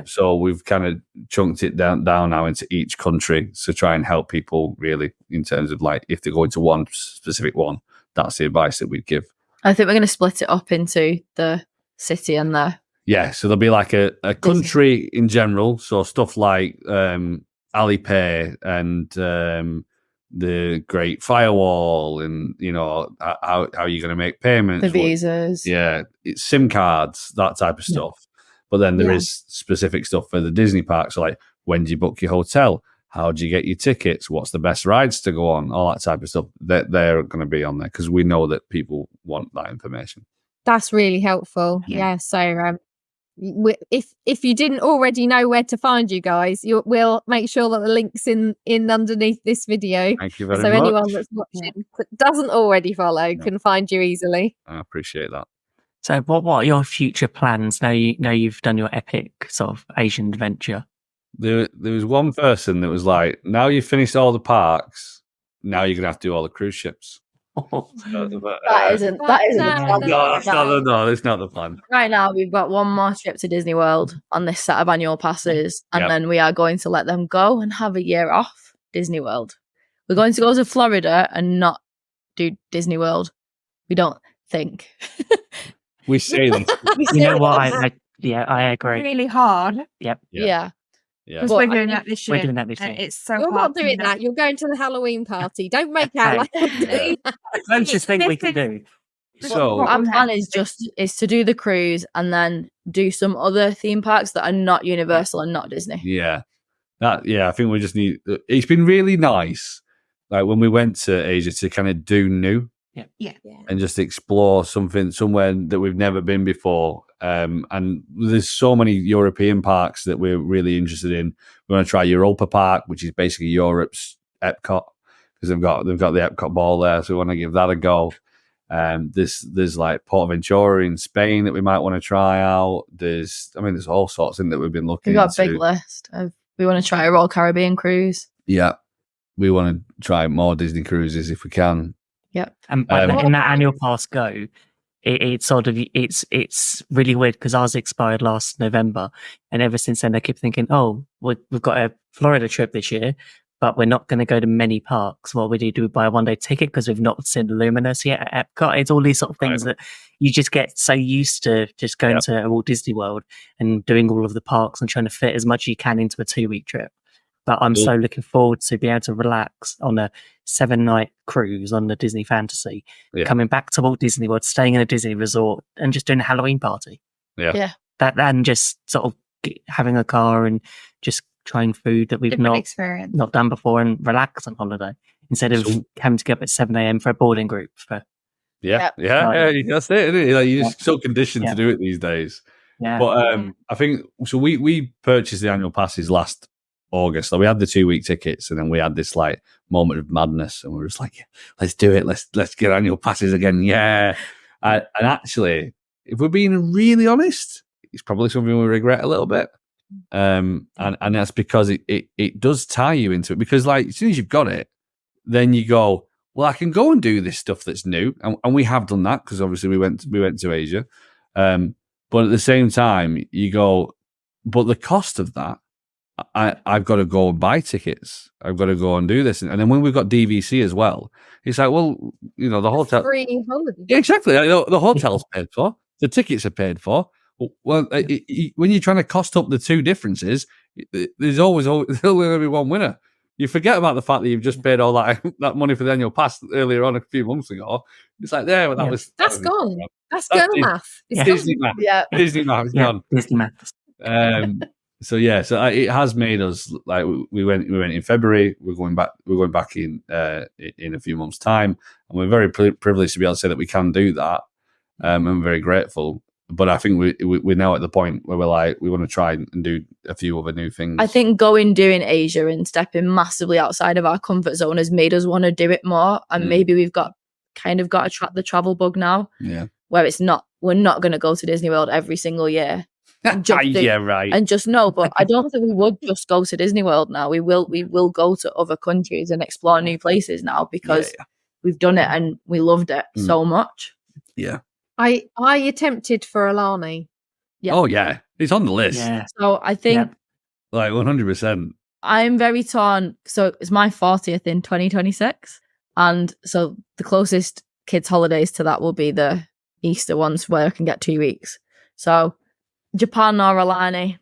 So we've kind of chunked it down now into each country to try and help people really in terms of like if they go into one specific one. That's the advice that we'd give. I think we're going to split it up into the city and the... Yeah, so there'll be like a country in general. So stuff like Alipay and the Great Firewall and, you know, how you're going to make payments. The visas. It's SIM cards, that type of stuff. But then there is specific stuff for the Disney parks. So like, when do you book your hotel? How do you get your tickets? What's the best rides to go on? All that type of stuff. They're going to be on there because we know that people want that information. That's really helpful. Yeah. So if you didn't already know where to find you guys, we'll make sure that the link's in underneath this video. Thank you very much. So anyone that's watching that doesn't already follow can find you easily. I appreciate that. So what are your future plans now you've done your epic sort of Asian adventure? There was one person that was like, now you've finished all the parks, now you're going to have to do all the cruise ships. That isn't the plan. No, that's not the plan. Right now, we've got one more trip to Disney World on this set of annual passes, and then we are going to let them go and have a year off Disney World. We're going to go to Florida and not do Disney World. We don't think. We say this. You know what? I agree. Really hard. Yep. Yeah. Because we're doing that this year. We're doing that this year. It's so You're hard not doing that. You're going to the Halloween party. Don't make out like that. Closest thing we can do. So our plan is to do the cruise and then do some other theme parks that are not Universal and not Disney. Yeah. I think we just need. It's been really nice, like when we went to Asia, to kind of do new. Yeah. And just explore somewhere that we've never been before. And there's so many European parks that we're really interested in. We want to try Europa Park, which is basically Europe's Epcot, because they've got the Epcot ball there, so we want to give that a go. There's like Ventura in Spain that we might want to try out. There's all sorts in that we've been looking. We've got a big list. We want to try a Royal Caribbean cruise. Yeah, we want to try more Disney cruises if we can. Yep. And by letting that annual pass go, it's really weird because ours expired last November, and ever since then I keep thinking, oh, we've got a Florida trip this year, but we're not going to go to many parks. What we do we buy a one-day ticket because we've not seen Luminous yet at Epcot. It's all these sort of things that you just get so used to just going to Walt Disney World and doing all of the parks and trying to fit as much as you can into a 2-week trip. But I'm so looking forward to being able to relax on a 7-night cruise on the Disney Fantasy, coming back to Walt Disney World, staying in a Disney resort, and just doing a Halloween party. Yeah. That and just sort of having a car and just trying food that we've not done before and relax on holiday instead of having to get up at 7 a.m. for a boarding group. That's it. Isn't it? Like, you're just so conditioned to do it these days. Yeah. But I think so. We purchased the annual passes last August. So we had the 2-week tickets, and then we had this like moment of madness, and we were just like, let's do it. Let's get annual passes again. Yeah. And actually, if we're being really honest, it's probably something we regret a little bit. And that's because it does tie you into it, because like as soon as you've got it, then you go, well, I can go and do this stuff that's new. And we have done that because obviously we went to Asia. But at the same time, you go, but the cost of that, I've got to go and buy tickets. I've got to go and do this. And then when we've got DVC as well, it's like, well, you know, the hotel. Free holiday. Yeah, exactly. The hotel's paid for. The tickets are paid for. Well, when you're trying to cost up the two differences, there's always only going to be one winner. You forget about the fact that you've just paid all that money for the annual pass earlier on a few months ago. It's like, well, That's gone. That's girl math. It's Disney math. Yeah. Disney math is gone. Disney math. So it has made us like we went in February. We're going back in a few months' time, and we're very privileged to be able to say that we can do that. I'm very grateful. But I think we're now at the point where we're like, we want to try and do a few other new things. I think doing Asia and stepping massively outside of our comfort zone has made us want to do it more. And maybe we've got the travel bug now. Yeah. Where we're not going to go to Disney World every single year. Yeah, right. And just no, but I don't think we would just go to Disney World now. We will go to other countries and explore new places now because we've done it and we loved it so much. Yeah. Are you tempted for Alani? Yeah. Oh yeah, it's on the list. Yeah. So I think like 100%. I'm very torn. So it's my 40th in 2026, and so the closest kids' holidays to that will be the Easter ones where I can get 2 weeks. So Japan or Alani.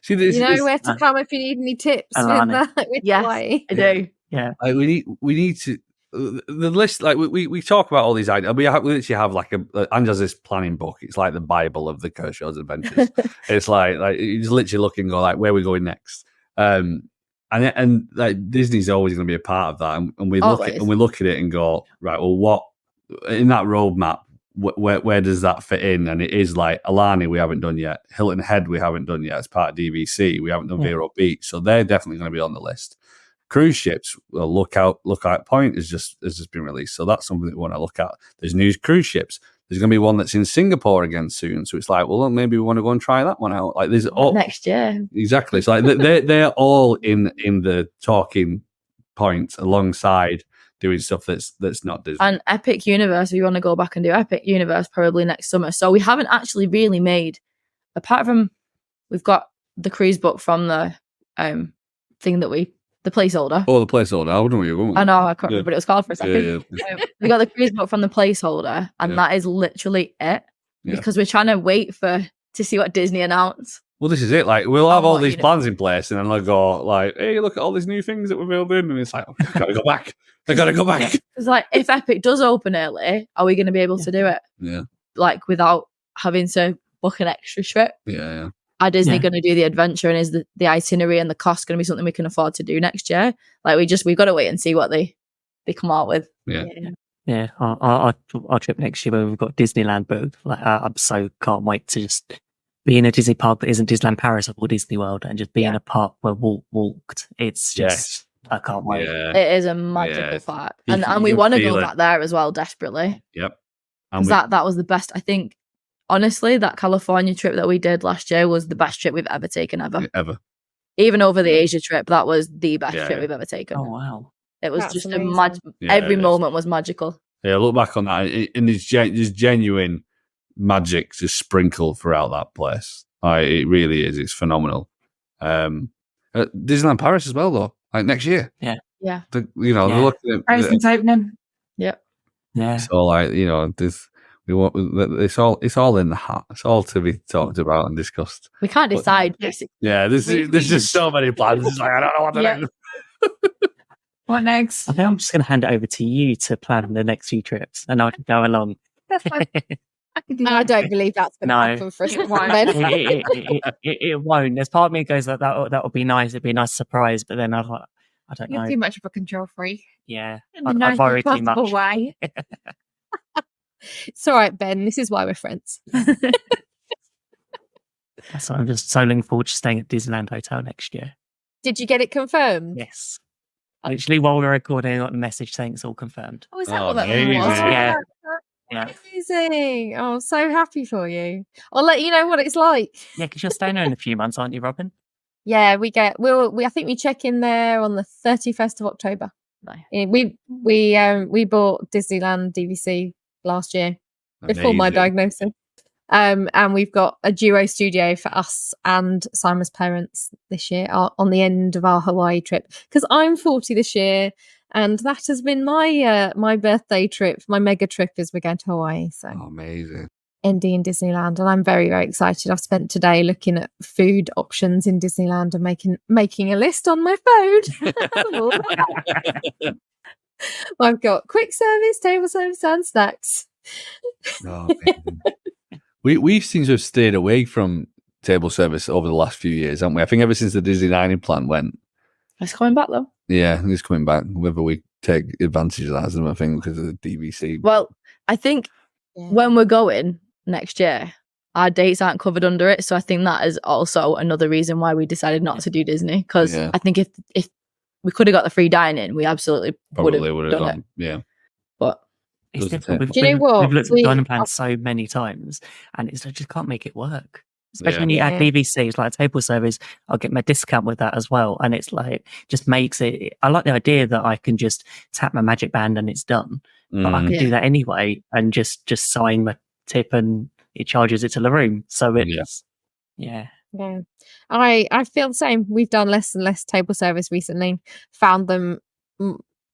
See, you know where to come if you need any tips with yes, Hawaii. I do. Yeah. Like we need to. The list, like we talk about all these ideas. We literally have like Anj has this planning book. It's like the Bible of the Kershaw's adventures. It's like he's literally looking, go like, where are we going next? And like Disney's always going to be a part of that. And we look at it and go, right, well, what in that roadmap? Where does that fit in? And it is like Alani we haven't done yet, Hilton Head we haven't done yet as part of DVC. We haven't done Vero Beach, so they're definitely going to be on the list. Cruise ships, well, Lookout Point has just been released, so that's something that we want to look at. There's new cruise ships. There's going to be one that's in Singapore again soon, so it's like, well, maybe we want to go and try that one out. Like there's next year, exactly. So like they're all in the talking point alongside doing stuff that's not Disney. And Epic Universe, we want to go back and do Epic Universe probably next summer. So we haven't actually really made, apart from we've got the cruise book from the thing that the placeholder. Oh, the placeholder. I don't know where you're going. I know, I can't remember what it was called for a second. Yeah. We got the cruise book from the placeholder, and that is literally it. Because we're trying to wait to see what Disney announce. Well, this is it. Like, we'll have all these plans in place, and then they'll go, like, hey, look at all these new things that we're building. And it's like, I've got to go back. I got to go back. It's like, if Epic does open early, are we going to be able to do it? Yeah. Like, without having to book an extra trip? Yeah. Are Disney going to do the adventure, and is the itinerary and the cost going to be something we can afford to do next year? Like, we've got to wait and see what they come out with. Yeah. Our trip next year where we've got Disneyland booked. Like, I'm so can't wait to just be in a Disney park that isn't Disneyland Paris or Disney World, and just be in a park where walked. It's just I can't wait. Yeah. It is a magical park, and we want to go back there as well desperately. Yep. Because that was the best. I think. Honestly, that California trip that we did last year was the best trip we've ever taken ever. Even over the Asia trip, that was the best trip we've ever taken. Oh wow! It was just every moment was magical. Yeah, look back on that, and there's genuine magic just sprinkled throughout that place. It really is. It's phenomenal. Disneyland Paris as well, though. Like next year. Yeah. They're looking at Frozen's opening. Yep. Yeah. So like it's all in the hat. It's all to be talked about and discussed. We can't decide. Basically. Yeah, there's just so many plans. It's like I don't know what to do. What next? I think I'm just going to hand it over to you to plan the next few trips, and I can go along. That's fine. I can do I don't believe that's going to happen for us. It won't. There's part of me that goes that would be nice. It'd be a nice surprise, but then I don't know. You're too much of a control freak. Yeah, In the nicest worry too possible much. way. It's all right, Ben. This is why we're friends. So I'm just so looking forward to staying at Disneyland Hotel next year. Did you get it confirmed? Yes. Actually, while we're recording, I got a message saying it's all confirmed. Oh, is that what that was? amazing. Yeah. Yeah. Amazing. Oh, I'm so happy for you. I'll let you know what it's like. Yeah, because you're staying there in a few months, aren't you, Robin? Yeah, I think we check in there on the 31st of October. Nice. We bought Disneyland DVC last year before my Amazing. diagnosis. And we've got a duo studio for us and Simon's parents this year on the end of our Hawaii trip. Because I'm 40 this year, and that has been my birthday trip, my mega trip is we're going to Hawaii. So amazing. ND in Disneyland, and I'm very, very excited. I've spent today looking at food options in Disneyland and making a list on my phone. I've got quick service, table service, and snacks. Oh, we seem to have stayed away from table service over the last few years, haven't we? I think ever since the Disney dining plan went. It's coming back though. Yeah, it's coming back. Whether we take advantage of that, is another thing because of the DVC. Well, I think when we're going next year, our dates aren't covered under it. So I think that is also another reason why we decided not to do Disney. Because I think if we could have got the free dining, we absolutely would have done it. Yeah. But it's different. Do you know what? We've looked at the dining plan so many times, and it's I just can't make it work. Especially when you add DVC, it's like table service. I'll get my discount with that as well, and it's like just makes it. I like the idea that I can just tap my magic band and it's done. But I can do that anyway, and just sign my tip, and it charges it to the room. So it's Yeah. I feel the same. We've done less and less table service recently. Found them,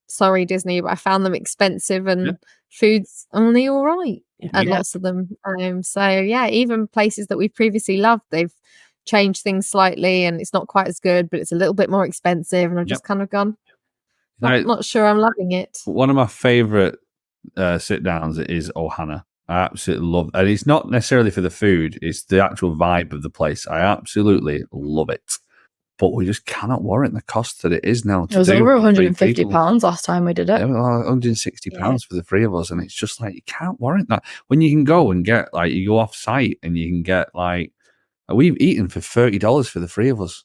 sorry Disney, but I found them expensive and food's only all right at lots of them. So yeah, even places that we've previously loved, they've changed things slightly and it's not quite as good, but it's a little bit more expensive. And I've just kind of gone, not sure I'm loving it. One of my favourite sit downs is Ohana. I absolutely love, and it's not necessarily for the food; it's the actual vibe of the place. I absolutely love it, but we just cannot warrant the cost that it is now. It was over £150 last time we did it. Yeah, £160 for the three of us, and it's just like you can't warrant that when you can go and get like you go off site and you can get like we've eaten for $30 for the three of us.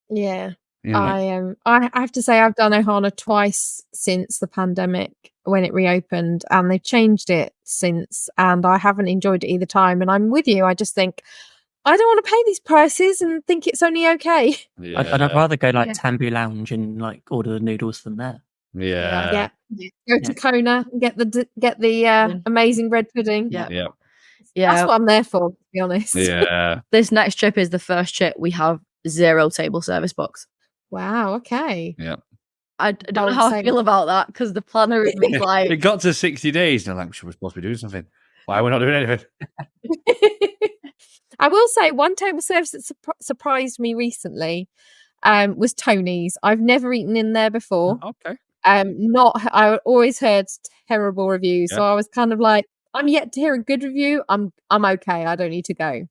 Yeah. You know? I have to say I've done Ohana twice since the pandemic when it reopened, and they've changed it since, and I haven't enjoyed it either time. And I'm with you. I just think I don't want to pay these prices and think it's only okay. Yeah. I'd rather go like Tambu Lounge and like order the noodles from there. Yeah. Go to Kona and get the amazing bread pudding. Yeah. That's what I'm there for, to be honest. Yeah. This next trip is the first trip we have 0 table service books. Wow. Okay. Yeah. I don't know how I feel about that because the planner is like... It got to 60 days and I'm like, we're supposed to be doing something. Why are we not doing anything? I will say one table service that surprised me recently was Tony's. I've never eaten in there before. Okay. I always heard terrible reviews. So I was kind of like, I'm yet to hear a good review. I'm okay. I don't need to go.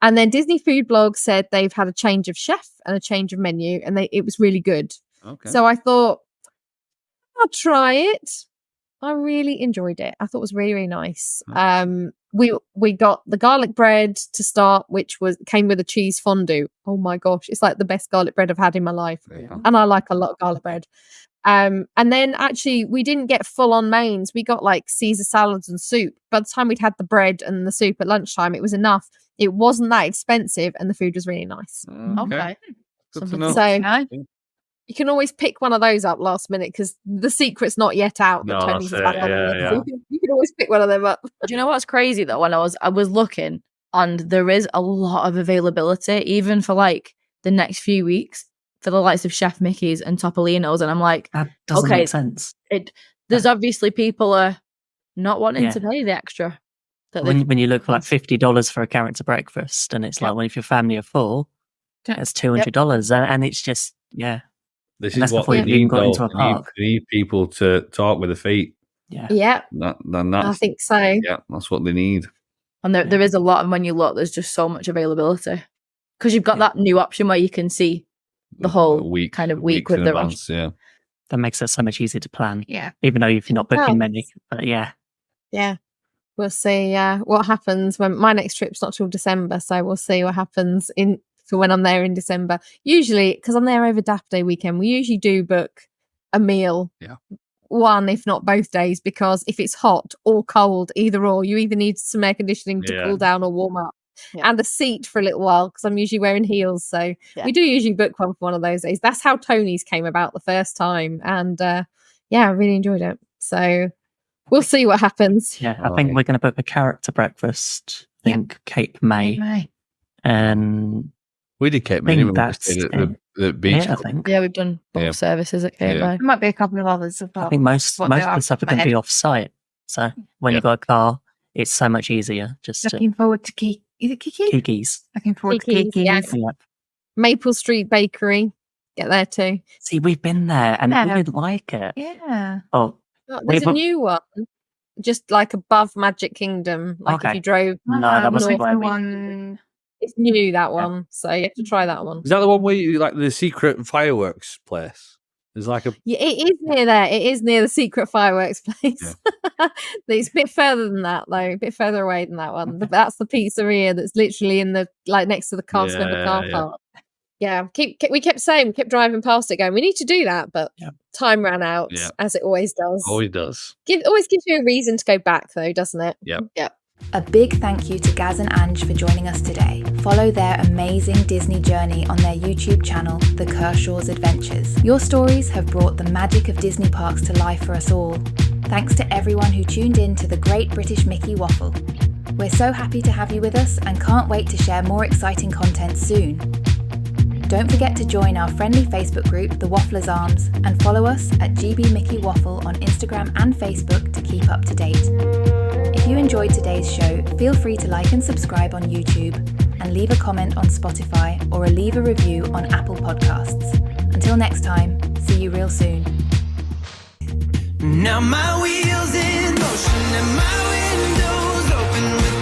And then Disney Food Blog said they've had a change of chef and a change of menu, and it was really good. Okay. So I thought, I'll try it. I really enjoyed it. I thought it was really, really nice. We got the garlic bread to start, which came with a cheese fondue. Oh my gosh, it's like the best garlic bread I've had in my life. And I like a lot of garlic bread. And then actually we didn't get full on mains. We got like Caesar salads and soup. By the time we'd had the bread and the soup at lunchtime, it was enough. It wasn't that expensive and the food was really nice. Okay. Good to know. So you can always pick one of those up last minute because the secret's not yet out. No, Tony's that's back it. on Yeah. So you can always pick one of them up. Do you know what's crazy though? When I was looking, and there is a lot of availability, even for like the next few weeks, for the likes of Chef Mickey's and Topolino's, and I'm like, that doesn't make sense. There's obviously people not wanting to pay the extra. When you look for like $50 for a character breakfast, and it's like, well, if your family of 4, that's $200, and it's just This and is that's what before we you've even need. got into a park. We need people to talk with their feet. Yeah. I think so. Yeah, that's what they need. And there is a lot, and when you look, there's just so much availability because you've got that new option where you can see the whole week with the advance, that makes it so much easier to plan. Yeah, even though if you're not booking many, but yeah. We'll see what happens when my next trip's not till December, so we'll see what happens for when I'm there in December. Usually, because I'm there over DAF Day weekend, we usually do book a meal. Yeah. One, if not both days, because if it's hot or cold, either or, you either need some air conditioning to cool down or warm up. Yeah. And a seat for a little while because I'm usually wearing heels. So we do usually book one for one of those days. That's how Tony's came about the first time. And I really enjoyed it. So we'll see what happens. Yeah, I think we're going to book a character breakfast think Cape May. And we did Cape I May. think We that's stayed at the beach. it, I think. Yeah, we've done both Yeah. services at Cape Yeah. May. There might be a couple of others as well. I think most What of they are the stuff are off my going to be head. off site. So when Yeah. you've got a car, it's so much easier just to Looking forward to Is it Kiki? Kiki's. Looking forward Kiki's, to Kiki's. yeah. Yeah. Maple Street Bakery. Get there too. See, we've been there and Yeah. we didn't like it. Yeah. Oh, Oh, there's a We've- new one, just like above Magic Kingdom. Like if Okay. you drove, no, that wasn't North where we. one. it's new that one. So you have to try that one. Is that the one where you like the secret fireworks place? There's like a Yeah, it is near there. It is near the secret fireworks place. It's a bit further than that, though. A bit further away than that one. But that's the pizzeria that's literally in the next to the cast member car park. Yeah, we kept saying, we kept driving past it, going, we need to do that, but time ran out, as it always does. Always does. Always gives you a reason to go back, though, doesn't it? Yep. Yep. A big thank you to Gaz and Anj for joining us today. Follow their amazing Disney journey on their YouTube channel, The Kershaw's Adventures. Your stories have brought the magic of Disney parks to life for us all. Thanks to everyone who tuned in to the Great British Mickey Waffle. We're so happy to have you with us and can't wait to share more exciting content soon. Don't forget to join our friendly Facebook group, The Waffler's Arms, and follow us at GB Mickey Waffle on Instagram and Facebook to keep up to date. If you enjoyed today's show, feel free to like and subscribe on YouTube and leave a comment on Spotify or leave a review on Apple Podcasts. Until next time, see you real soon. Now my wheels in motion and my windows open with